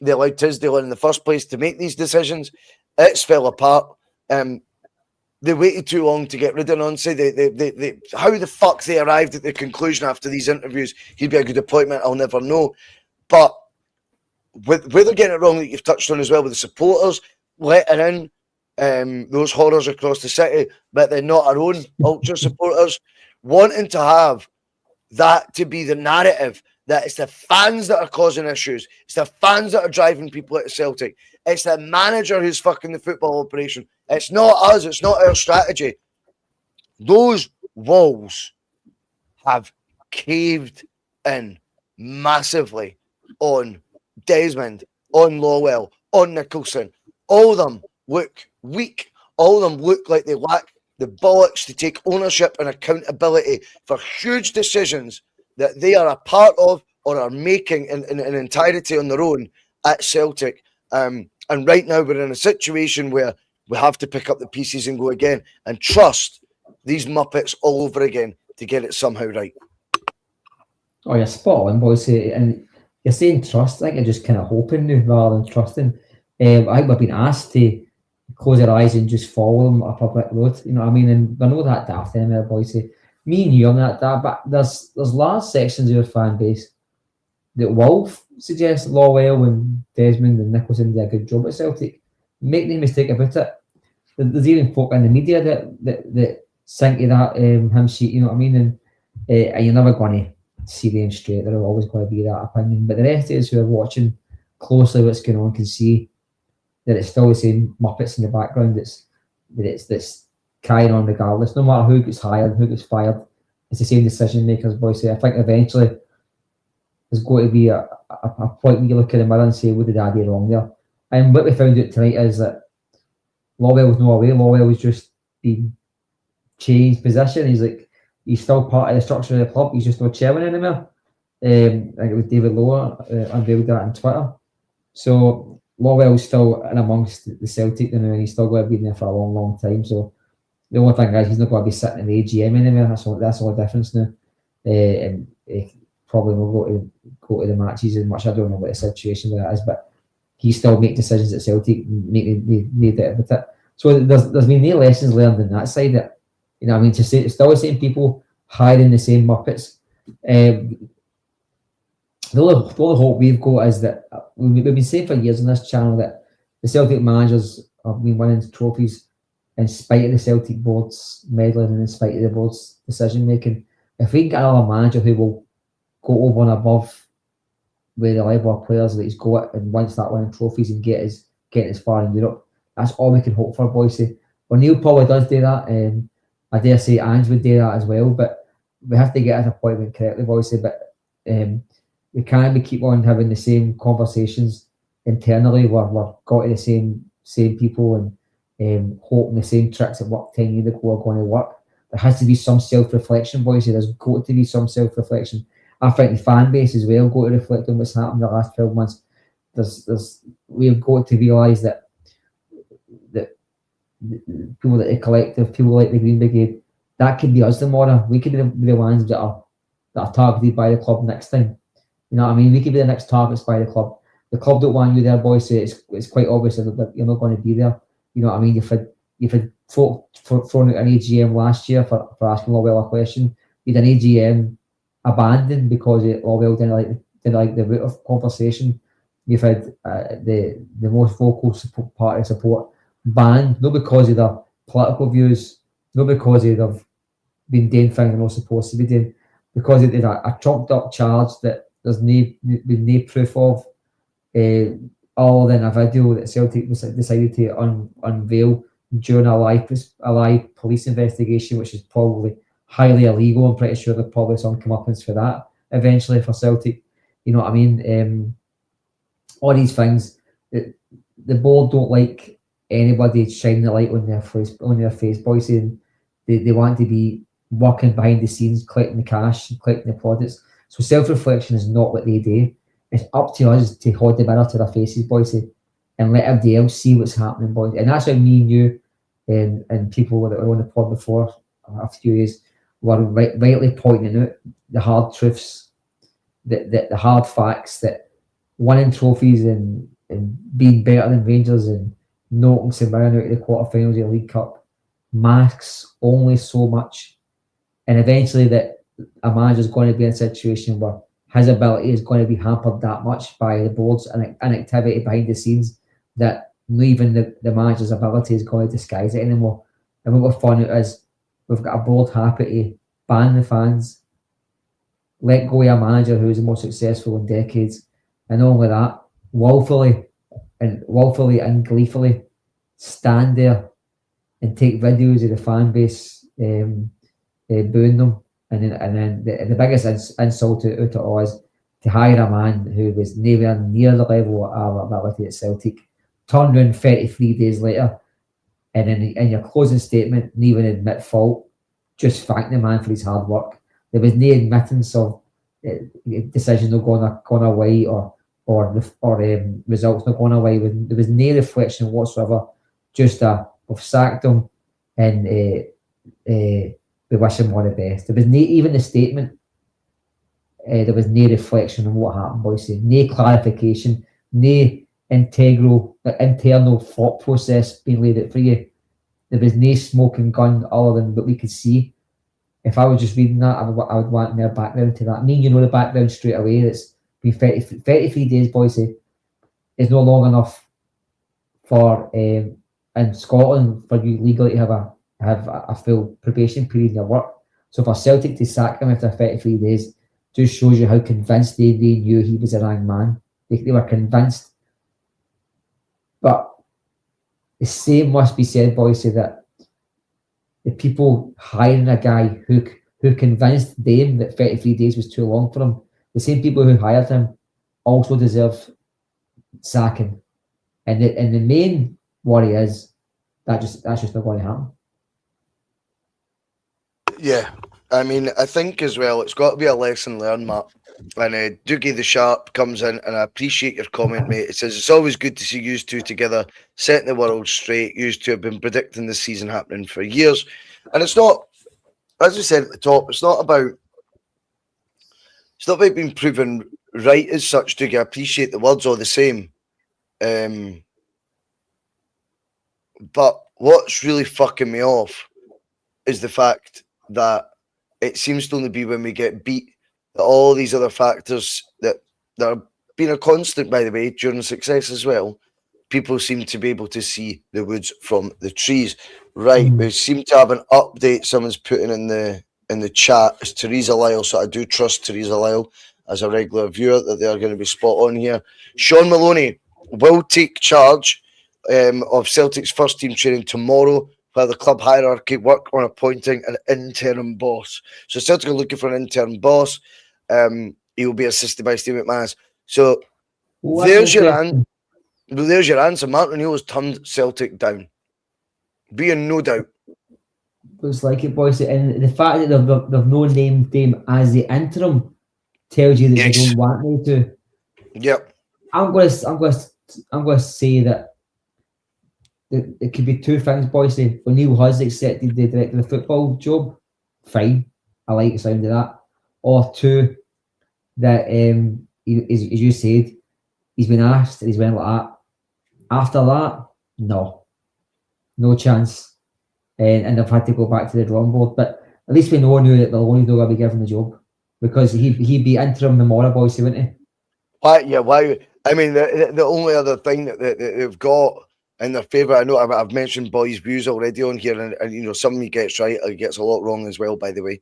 They allowed Tisdale in the first place to make these decisions. It's fell apart. They waited too long to get rid of Nancy. They how the fuck they arrived at the conclusion after these interviews he'd be a good appointment, I'll never know. But where they're getting it wrong, that you've touched on as well, with the supporters letting in those horrors across the city, but they're not our own ultra supporters wanting to have that to be the narrative, that it's the fans that are causing issues, it's the fans that are driving people out of Celtic, it's the manager who's fucking the football operation, it's not us, it's not our strategy. Those walls have caved in massively on Desmond, on Lawwell, on Nicholson. All of them look weak. All of them look like they lack the bollocks to take ownership and accountability for huge decisions that they are a part of or are making in entirety on their own at Celtic. And right now we're in a situation where we have to pick up the pieces and go again and trust these Muppets all over again to get it somehow right. Oh, you're spot on, Bhoycie. And you're saying trust. I think you're just kind of hoping now rather than trusting. I think we've been asked to close our eyes and just follow them up a public road. You know what I mean? And I know that daft anyway, Bhoycie. Me and you on that, but there's large sections of your fan base that Wolf suggests Lawwell and Desmond and Nicholson do a good job at Celtic. Make no mistake about it. There's even folk in the media that sink to that hymn sheet, you know what I mean? And you're never going to see them straight. There's always going to be that opinion. But the rest of us who are watching closely what's going on can see that it's still the same Muppets in the background that's carrying on regardless. No matter who gets hired, who gets fired, it's the same decision makers, Bhoycie. I think eventually there's going to be a point where you look in the mirror and say, what did I do wrong there? And what we found out tonight is that Lawwell was no away. Lawwell was just being changed position. He's still part of the structure of the club. He's just not chairman anymore. I think it was David Lower unveiled that on Twitter. So Lawwell's still in amongst the Celtic, and he's still going to be there for a long, long time. So The only thing is he's not going to be sitting in the AGM anymore. That's all the difference now. And probably will go to the matches as much. I don't know what the situation with that is, but he still make decisions at Celtic, make it with it. So there's been no lessons learned on that side. That, you know, I mean, to say it's still the same people hiring the same muppets. The only hope we've got is that we've been saying for years on this channel that the Celtic managers have been winning trophies in spite of the Celtic board's meddling and in spite of the board's decision making. If we can get another manager who will go over and above with the level of players that he's got and want to start winning trophies and get as far in Europe, that's all we can hope for, Bhoycie. O'Neill probably does do that, and I dare say Ange would do that as well, but we have to get his appointment correctly, Bhoycie. But we can't keep on having the same conversations internally where we're got to the same people and hoping the same tricks that worked 10 years ago are going to work. There has to be some self-reflection, Bhoycie. There's got to be some self-reflection. I think the fan base as well got to reflect on what's happened in the last 12 months. We've got to realise that people that the collective, people like the Green Brigade, that could be us tomorrow. We could be the ones that are targeted by the club next time. You know what I mean? We could be the next targets by the club. The club don't want you there, Bhoycie. It's quite obvious that you're not going to be there. You know what I mean? You've had folk thrown out an AGM last year for asking Lawwell a question. You had an AGM abandoned because Lawwell didn't like the route of conversation. You've had the most vocal party support banned, not because of their political views, not because they've been doing things they're not supposed to be doing, because it is a trumped up charge that there's been no proof of, other than a video that Celtic decided to unveil during a live police investigation, which is probably highly illegal. I'm pretty sure there'll probably some comeuppance for that eventually for Celtic. You know what I mean? All these things, the board don't like anybody shining the light on their face, Bhoycie, and they want to be working behind the scenes, collecting the cash, collecting the plaudits. So self-reflection is not what they do. It's up to us to hold the mirror to their faces, Bhoycie, and let everybody else see what's happening, Bhoycie. And that's why me and you and people that were on the pod before a few years were rightly pointing out the hard truths, the hard facts, that winning trophies and being better than Rangers and knocking St Mirren out of the quarterfinals of the League Cup masks only so much, and eventually that a manager's going to be in a situation where his ability is going to be hampered that much by the board's inactivity behind the scenes that not even the manager's ability is going to disguise it anymore. And what we've found out is we've got a board happy to ban the fans, let go of a manager who is the most successful in decades, and not only that, willfully and gleefully stand there and take videos of the fan base booing them. And then the biggest insult to it all is to hire a man who was nowhere near the level of our ability at Celtic, turn around 33 days later, and in your closing statement, not even admit fault, just thank the man for his hard work. There was no admittance of decisions not going away or results not going away. There was no reflection whatsoever. Just we've sacked him and we wish him all the best. There was no even the statement. There was no reflection on what happened, Bhoycie. No clarification. No internal thought process being laid out for you. There was no smoking gun other than what we could see. If I was just reading that, I would want more background to that. I mean, you know the background straight away. That's been 33 days, Bhoycie, is not long enough for in Scotland for you legally to have a full probation period in your work. So for Celtic to sack him after 33 days just shows you how convinced they knew he was a wrong man. They were convinced. But the same must be said, Bhoycie, that the people hiring a guy who convinced them that 33 days was too long for him, the same people who hired him also deserve sacking. And the main worry is that's just not going to happen. Yeah, I mean, I think as well, it's got to be a lesson learned, Matt. And Doogie the Sharp comes in, and I appreciate your comment, mate. It says, it's always good to see you two together, setting the world straight. You two have been predicting this season happening for years. And it's not, as we said at the top, it's not about being proven right as such, Doogie. I appreciate the words all the same. But what's really fucking me off is the fact that it seems to only be when we get beat that all these other factors that have been a constant, by the way, during success as well, people seem to be able to see the woods from the trees. Right, we seem to have an update someone's putting in the chat. It's Teresa Lyle, so I do trust Teresa Lyle as a regular viewer that they are going to be spot on here. Sean Maloney will take charge of Celtic's first team training tomorrow, while the club hierarchy work on appointing an interim boss. So Celtic are looking for an interim boss. He will be assisted by Steve McManus. So there's your answer. Martin O'Neill has turned Celtic down. Be in no doubt. Looks like it, boys. And the fact that they've no named him as the interim tells you that they don't want me to. Yep. I'm going to say that it could be two things, boys. O'Neill has accepted the director of football job. Fine, I like the sound of that. Or two, that as you said, he's been asked and he's went like that. After that, no chance. And they've had to go back to the drawing board. But at least we know that Maloney's not going to be given the job, because he'd be interim tomorrow, boys, wouldn't he? Why? Yeah, why? I mean, the only other thing that they've got in their favour, I know I've mentioned Boy's views already on here, and you know, some he gets right, he gets a lot wrong as well, by the way,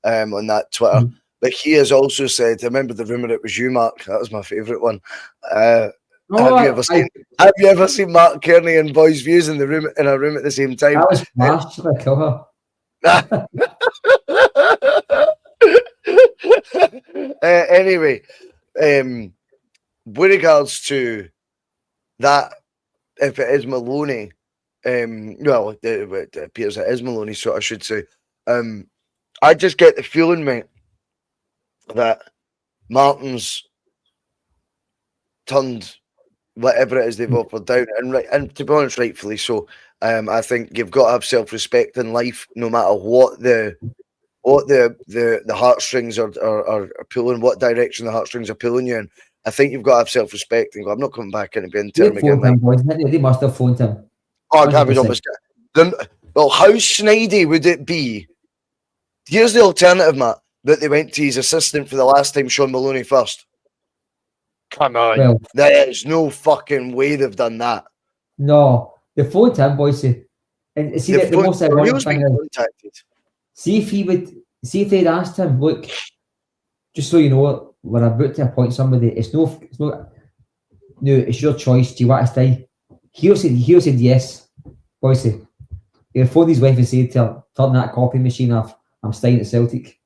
on that Twitter. But he has also said, I remember the rumour it was you, Mark. That was my favourite one. Have you ever seen Mark Kearney and Boy's views in a room at the same time? That was smashed. I kill her. Anyway, with regards to that, if it is Maloney, well, it appears it is Maloney, so I should say. I just get the feeling, mate, that Martin's turned whatever it is they've offered down, and to be honest, rightfully so. I think you've got to have self-respect in life, no matter what the heartstrings are pulling, what direction the heartstrings are pulling you in. I think you've got to have self-respect and go, I'm not coming back in and being interim again. They must have phoned him. Oh, God, well, how snidey would it be? Here's the alternative, Matt, that they went to his assistant for the last time, Sean Maloney first. Come on. Well, there is no fucking way they've done that. No. They phoned him, Bhoycie. And see, the most ironic thing is, see if they'd asked him, look, just so you know, we're about to appoint somebody, it's your choice. Do you want to stay? He'll said yes, Bhoycie. He'll phone his wife and say to her, turn that coffee machine off. I'm staying at Celtic.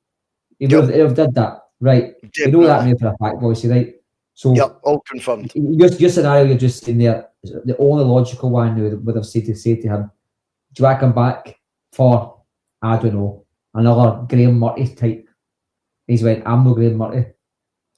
He would have did that, right? You know that now for a fact, Bhoycie, right? So, yep, all confirmed. Your scenario you're just in there, the only logical one would have said to him, do you want to come back for, I don't know, another Graham Murray type? He's went, I'm no Graham Murray.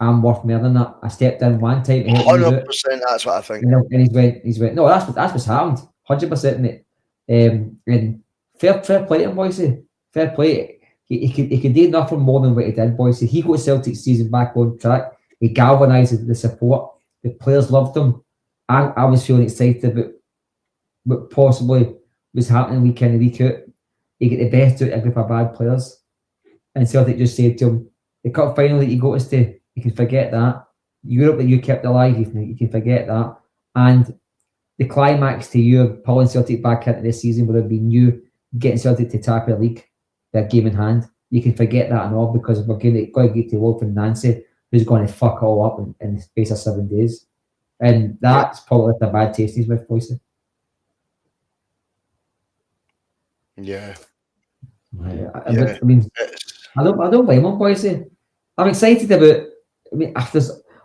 I'm worth more than that. I stepped in one time. 100%, that's what I think. And he's went, no, that's what's happened. 100%, mate. And fair play to him, Bhoycie. Fair play. He could do nothing more than what he did, Bhoycie. He got Celtic season back on track. He galvanised the support. The players loved him. I was feeling excited about what possibly was happening week in and week out. He get the best out of a group of bad players. And Celtic just said to him, the cup final that you got us to, you can forget that. Europe that you kept alive, you can forget that. And the climax to you pulling Celtic back into this season would have been you getting Celtic to tap the league, their game in hand. You can forget that and all, because we're going to get to Wilfried Nancy, who's going to fuck all up in the space of 7 days. And that's probably the bad taste he's with, Bhoycie. Yeah. I mean, I don't blame him, Bhoycie. I'm excited about. I mean, after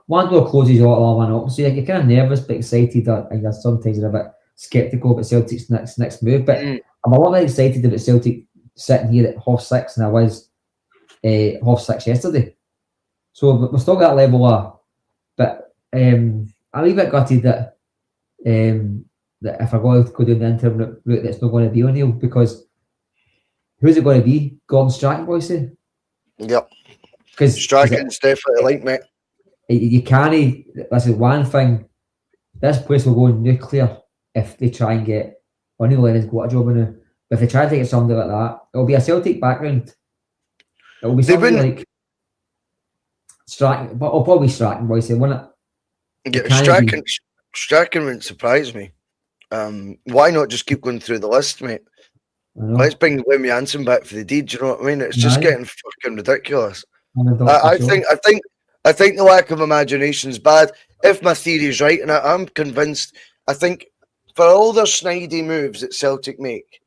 one door closes, all one up. So you're kind of nervous but excited, and sometimes you're a bit sceptical about Celtic's next move. But I'm a lot more excited about Celtic sitting here at 6:30, and I was 6:30 yesterday. So we're still got that level of, but I'm a wee bit gutted that that if I go down the interim route, that's not going to be O'Neill, because who's it going to be? Gordon Strachan, Bhoycie? Yep. Because Strachan's definitely like me. You can't. Listen, one thing, this place will go nuclear if they try and get O'Neill Lennon's got a job in it. But if they try to get somebody like that, it'll be a Celtic background. It'll be somebody like Strachan, but it'll probably be Strachan, Bhoycie, won't it? Yeah, Strachan wouldn't surprise me. Why not just keep going through the list, mate? Let's bring Wilfried Nancy back for the deed. Do you know what I mean? It's just getting fucking ridiculous. I think the lack of imagination is bad. If my theory is right, and I'm convinced, I think for all their snidey moves that Celtic make,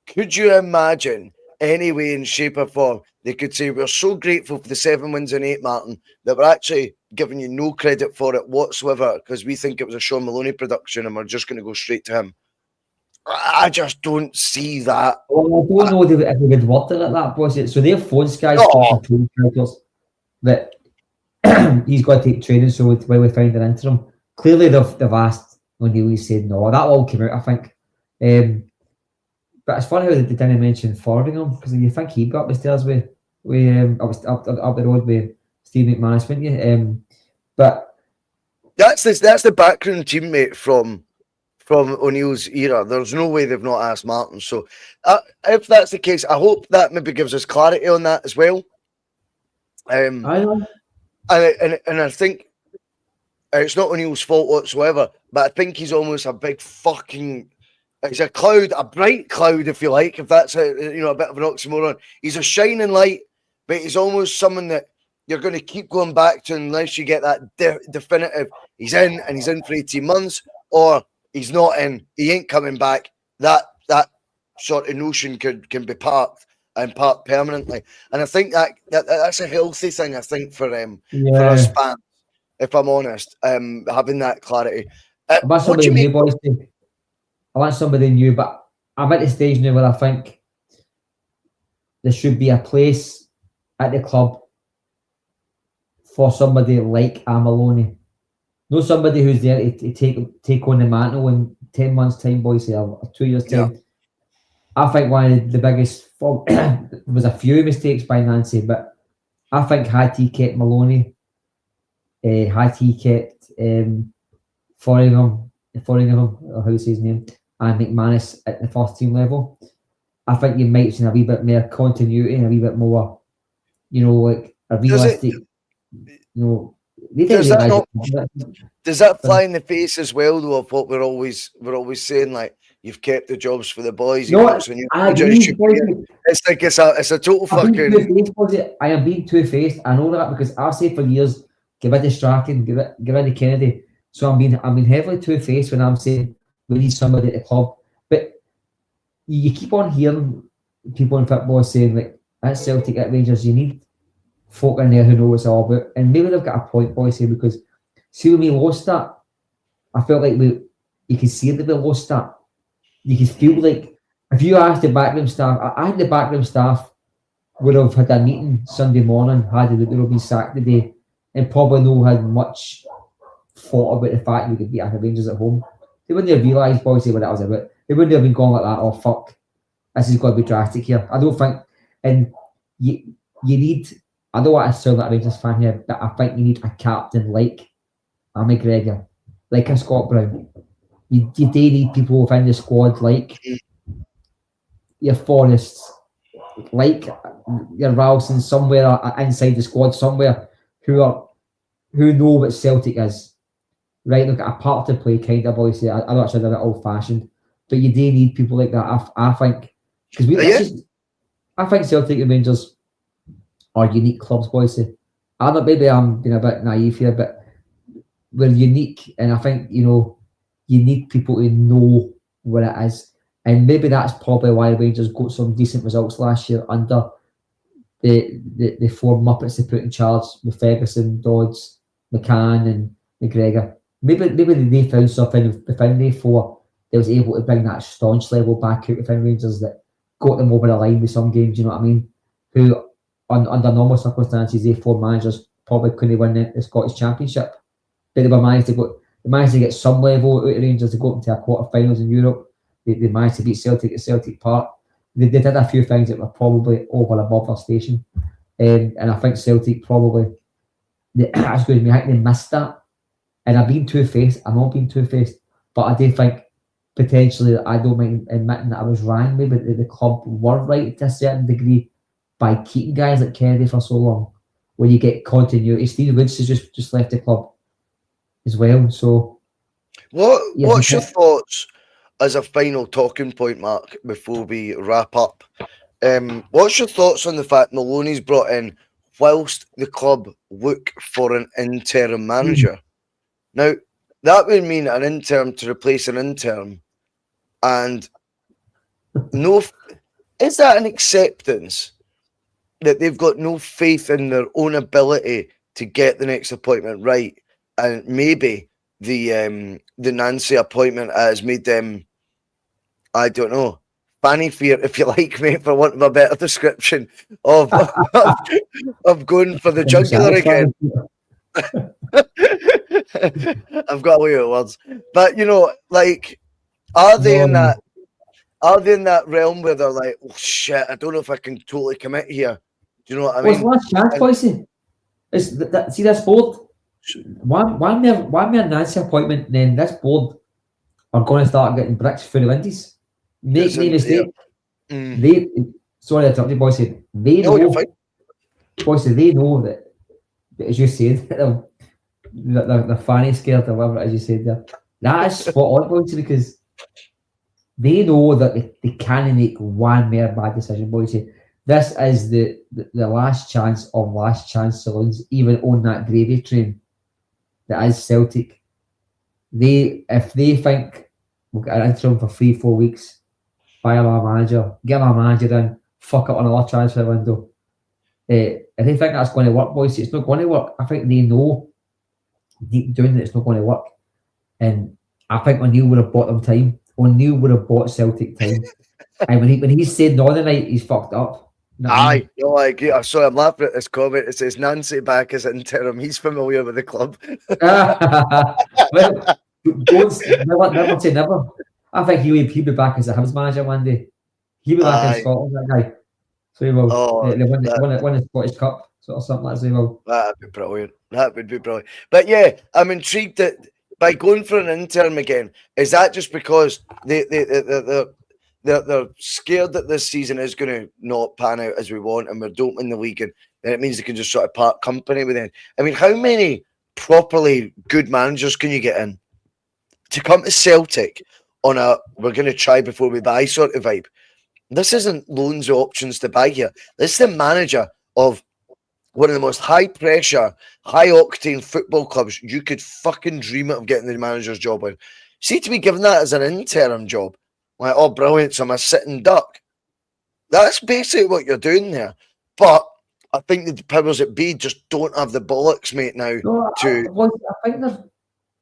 could you imagine any way in shape or form they could say, we're so grateful for the 7 wins in 8, Martin, that we're actually giving you no credit for it whatsoever because we think it was a Sean Maloney production and we're just going to go straight to him. I just don't see that. Well, I don't know if they would word it like that, boys. So they've phoned guys control characters that he's got to take training, so while we find an interim. Clearly they've asked O'Neill, he said no. That all came out, I think. But it's funny how they didn't mention Fordingham, because you think he got up the stairs with up the road with Steve McManus, wouldn't you? But that's the background teammate from O'Neill's era. There's no way they've not asked Martin. So if that's the case, I hope that maybe gives us clarity on that as well. I know. And I think it's not O'Neill's fault whatsoever, but I think he's almost a big fucking. He's a cloud, a bright cloud, if you like, if that's a bit of an oxymoron. He's a shining light, but he's almost someone that you're going to keep going back to unless you get that definitive. He's in, and he's in for 18 months, or he's not in, he ain't coming back. That sort of notion can be parked permanently. And I think that's a healthy thing, I think, for us fans, if I'm honest, having that clarity. What do you mean? I want somebody new, but I'm at the stage now where I think there should be a place at the club for somebody like a Maloney. Not somebody who's there to take on the mantle in 10 months' time, Bhoycie, or 2 years' time. Yeah. I think one of the biggest there was a few mistakes by Nancy, but I think had he kept Maloney, had he kept Foringham, or how you say his name, and McManus at the first team level, I think you might have seen a wee bit more continuity and a wee bit more, like a realistic, Does that fly in the face as well, though, of what we're always saying, like, you've kept the jobs for the boys? It's like it's a total fucking. I am being two-faced. I know that because I've said for years, give it to Strachan, give it to Kennedy. So I'm being heavily two-faced when I'm saying we need somebody at the club. But you keep on hearing people in football saying, like, at Celtic, at Rangers, you need folk in there who know what it's all about. And maybe they've got a point, Bhoycie, because see when we lost that, I felt like you could see that we lost that. You could feel like if you asked the backroom staff, I think the backroom staff would have had a meeting Sunday morning, had they would have been sacked today, and probably no had much thought about the fact we could beat the Rangers at home. They wouldn't have realised, Bhoycie, what that was about. They wouldn't have been going like that, oh fuck, this is going to be drastic here. I don't think, and you need, I don't want to sound like a Rangers fan here, but I think you need a captain like a McGregor, like a Scott Brown. You do need people within the squad like your Forrests, like your Ralston somewhere inside the squad somewhere who know what Celtic is. Right, look at a part to play kind of, Bhoycie. I know it's a bit old fashioned, but you do need people like that. I think because I think Celtic and Rangers are unique clubs, Bhoycie. I know maybe I'm being a bit naive here, but we're unique, and I think you need people to know what it is, and maybe that's probably why Rangers got some decent results last year under the four Muppets they put in charge with Ferguson, Dodds, McCann, and McGregor. Maybe they found something within they four that was able to bring that staunch level back out within Rangers that got them over the line with some games. You know what I mean? Who under normal circumstances, they four managers probably couldn't win the Scottish Championship. But they managed to get some level out of Rangers to go into a quarter-finals in Europe. They managed to beat Celtic at Celtic Park. They did a few things that were probably over and above their station. And I think Celtic probably, I think they missed that. And I've been two-faced. I'm not being two-faced. But I do think potentially, I don't mind admitting that I was wrong. Maybe the club were right to a certain degree by keeping guys like Kennedy for so long. When you get continuity, Steve Woods has just left the club as well. So, what's your thoughts as a final talking point, Mark, before we wrap up? What's your thoughts on the fact Maloney's brought in whilst the club look for an interim manager? Now, that would mean an interim to replace an interim, and is that an acceptance that they've got no faith in their own ability to get the next appointment right, and maybe the Nancy appointment has made them, I don't know, fanny fear, if you like, mate, for want of a better description of of going for the jugular again. I've got away with words, but are they in that realm where they're like, oh shit, I don't know if I can totally commit here? Do you know what I mean? What's the last chance, Bhoycie? See this board. One mere Nancy appointment, then this board are going to start getting bricks through the windies. Make no mistake. They, sorry, I interrupted, Bhoycie. They know, Bhoycie, they know that, as you said, they're fanny scared or whatever, as you said there. That is spot on, Bhoycie, because they know that they can't make one mere bad decision, Bhoycie. This is the last chance of last chance saloons, even on that gravy train that is Celtic. If they think we'll get an interim for 3-4 weeks, fire our manager, get our manager in, fuck up on another transfer window. If they think that's going to work, Bhoycie, it's not going to work. I think they know deep down that it's not going to work. And I think O'Neill would have bought them time. O'Neill would have bought Celtic time. And when he said no the night, he's fucked up. Aye, no, I agree. So I'm laughing at this comment. It says Nancy back as interim. He's familiar with the club. Well, never say never. I think he'll be back as a Hibs manager one day. He'll be back in Scotland, that guy. So he will. They win the Scottish Cup, or something like that. He will. That'd be brilliant. That would be brilliant. But yeah, I'm intrigued that by going for an interim again, is that just because they're scared that this season is going to not pan out as we want and we don't win the league, and then it means they can just sort of part company with it? I mean, how many properly good managers can you get in to come to Celtic on a we're going to try before we buy sort of vibe? This isn't loans or options to buy here. This is the manager of one of the most high-pressure, high-octane football clubs you could fucking dream of getting the manager's job in. See, to be given that as an interim job, like, oh, brilliant, so I'm a sitting duck. That's basically what you're doing there. But I think the powers that be just don't have the bollocks, mate, now.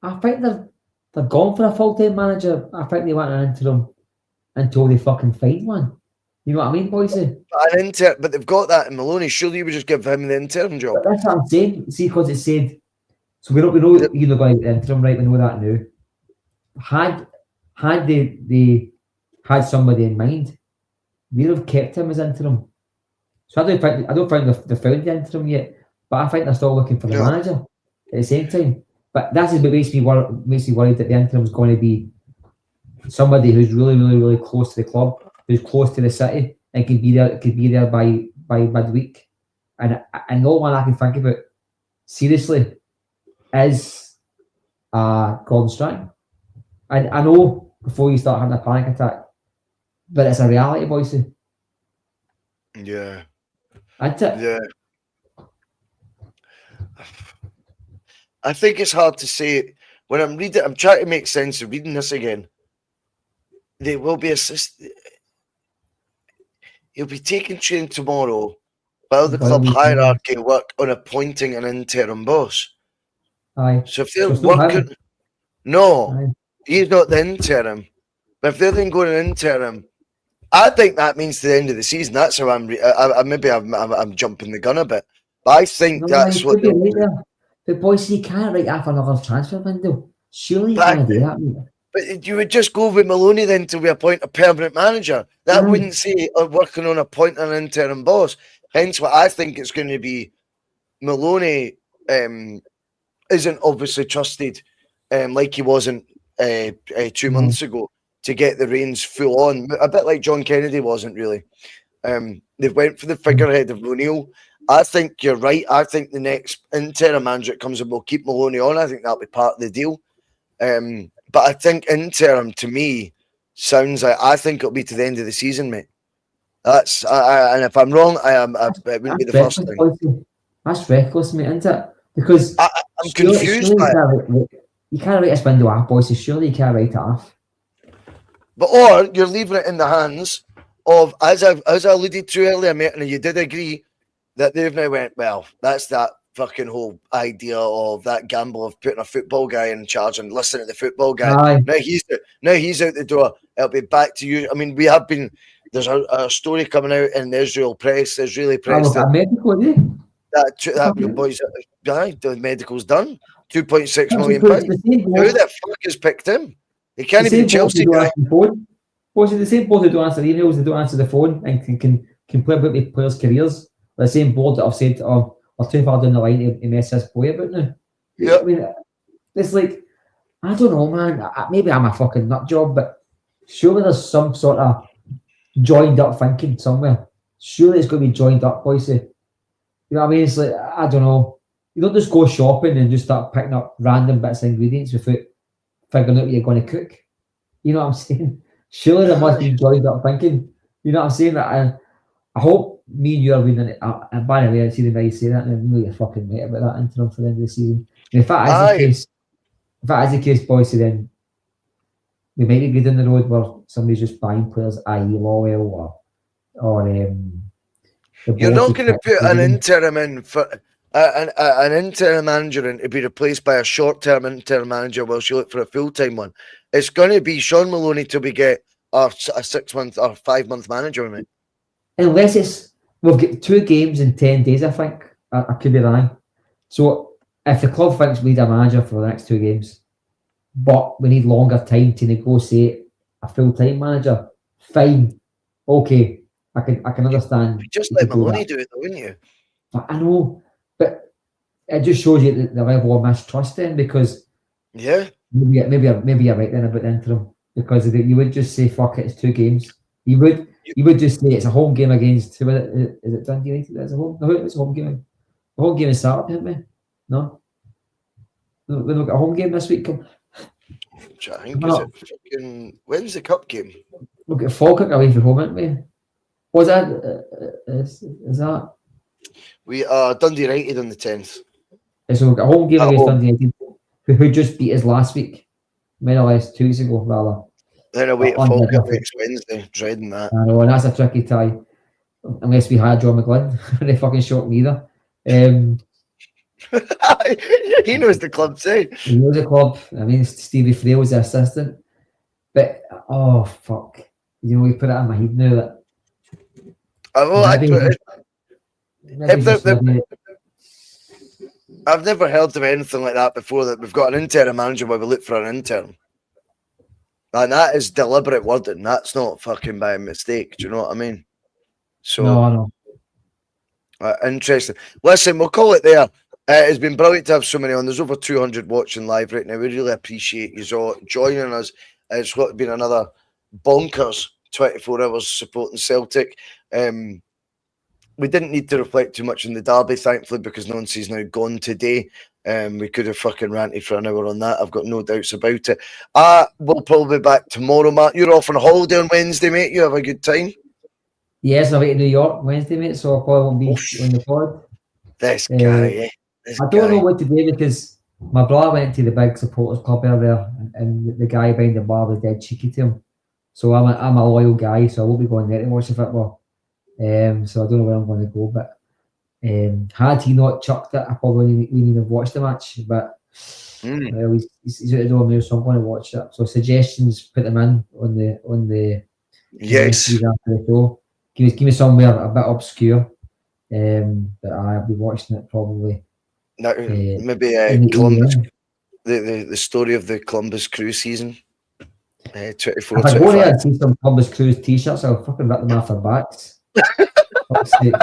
I think they're gone for a full-time manager. I think they want an interim until they fucking find one. You know what I mean, Bhoycie? But they've got that in Maloney. Surely you would just give him the interim job. But that's what I'm saying. See, because it said, so we know you're going to get the interim, right? We know that now. Had they had somebody in mind, they'd have kept him as interim. So I don't think they've found the interim yet, but I think they're still looking for the manager at the same time. But that's what makes me worried that the interim is going to be somebody who's really, really, really close to the club, who's close to the city, and could be there by midweek. And all one I can think about seriously is Gordon Strachan. And I know before you start having a panic attack, but it's a reality, Bhoycie. Yeah. That's it. Yeah. I think it's hard to say. When I'm reading, I'm trying to make sense of reading this again. They will be assisted. He'll be taking train tomorrow while the club hierarchy work on appointing an interim boss. Aye. So if they're working... No, he's not the interim. But if they're then going an interim, I think that means to the end of the season. That's how I'm jumping the gun a bit. But I think that's what. But Bhoycie, you can't write off another transfer window. Surely you But can't do that. Mate. But you would just go with Maloney then till we appoint a permanent manager. That wouldn't say working on appointing an interim boss. Hence, what I think it's going to be. Maloney isn't obviously trusted like he wasn't 2 months ago to get the reins full on. A bit like John Kennedy wasn't really. They went for the figurehead of O'Neill. I think you're right. I think the next interim manager that comes in will keep Maloney on. I think that'll be part of the deal. But I think interim to me sounds like I think it'll be to the end of the season, mate. That's and if I'm wrong, it wouldn't be the first thing. That's reckless, mate, isn't it? Because I'm confused by it. You can't write this window off, Bhoycie. Surely you can't write it off. But or you're leaving it in the hands of, as I alluded to earlier, mate, and you did agree that they've now went, well, that's that fucking whole idea of that gamble of putting a football guy in charge and listening to the football guy. Aye. Now he's out the door. It'll be back to you. I mean, we have been. There's a story coming out in the Israeli press. That medical, that boys, the medical's done. £2.6 million. Who the fuck has picked him? He can't even Chelsea guy. Was it the same board who don't answer emails, they don't answer the phone, and can play about with players' careers? The same board that I've said, we're too far down the line to mess this boy about now. Yeah. I mean, it's like, I don't know, man. Maybe I'm a fucking nut job, but surely there's some sort of joined up thinking somewhere. Surely it's going to be joined up, Bhoycie. You know what I mean? It's like, I don't know. You don't just go shopping and just start picking up random bits of ingredients without figuring out what you're going to cook. You know what I'm saying? Surely there must be joined up thinking. You know what I'm saying? I hope me and you are winning it. And by the way, I see the guy say that, and I'm really fucking right about that interim for the end of the season. And if that is the case, Bhoycie, then we might be good in the road where somebody's just buying players, i.e. Lowell or you're not going to put an interim in for an interim manager in to be replaced by a short-term interim manager whilst you look for a full-time one. It's going to be Sean Maloney till we get a 6-month or 5-month manager, mate. Unless we've got 2 games in 10 days, I think. I could be wrong. So if the club thinks we need a manager for the next 2 games, but we need longer time to negotiate a full-time manager, fine. Okay. I can understand. You just let Maloney do it, though, wouldn't you? I know, but it just shows you the level of mistrust then, because maybe you're right then about the interim, because you would just say fuck it, it's 2 games. You would just say it's a home game against who is it Dundee United? It's a home game. The home game is Saturday, haven't we? No, we've got a home game this week. I think when's the cup game? We've got Falkirk away from home, haven't we? Was that is that? We are Dundee United on the 10th. So we've got a home game against Dundee United, who just beat us last week, more or less 2 weeks ago, rather. Then away to Falkirk next Wednesday, dreading that. I know, and that's a tricky tie, unless we had John McGlynn. They fucking shocked me either. He knows the club too. He knows the club. I mean, Stevie Frey was the assistant, but oh fuck, you put it in my head now that. I've never heard of anything like that before, that we've got an interim manager where we look for an intern. And that is deliberate wording. That's not fucking by mistake. Do you know what I mean? So, no, I know. Interesting. Listen, we'll call it there. It's been brilliant to have so many on. There's over 200 watching live right now. We really appreciate you all joining us. It's been another bonkers 24 hours supporting Celtic. We didn't need to reflect too much on the derby, thankfully, because Nancy's now gone today. We could have fucking ranted for an hour on that. I've got no doubts about it. We'll probably be back tomorrow, Matt. You're off on holiday on Wednesday, mate. You have a good time. Yes, I'm away to New York Wednesday, mate, so I probably won't be on the pod. This guy, I don't know what to do, because my brother went to the big supporters club earlier, and the guy behind the bar was dead cheeky to him. So I'm a loyal guy, so I will be going there to watch the football. So I don't know where I'm going to go, but had he not chucked it, I probably wouldn't have watched the match. But he's out the door now, so I'm going to watch it. So suggestions, put them in on the yes. After the show. Give me somewhere a bit obscure. But I'll be watching it probably. Now, maybe in the Columbus, EM. the story of the Columbus Crew season, 24, If I go 25. there and see some Columbus Cruise t-shirts, I'll fucking rip them off their backs. Fuck's sake.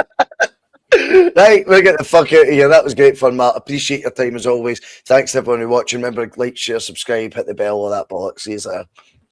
Right, we'll get the fuck out of here. That was great fun, Matt. Appreciate your time as always. Thanks to everyone who watching. Remember, like, share, subscribe, hit the bell, all that bollocks. See you there.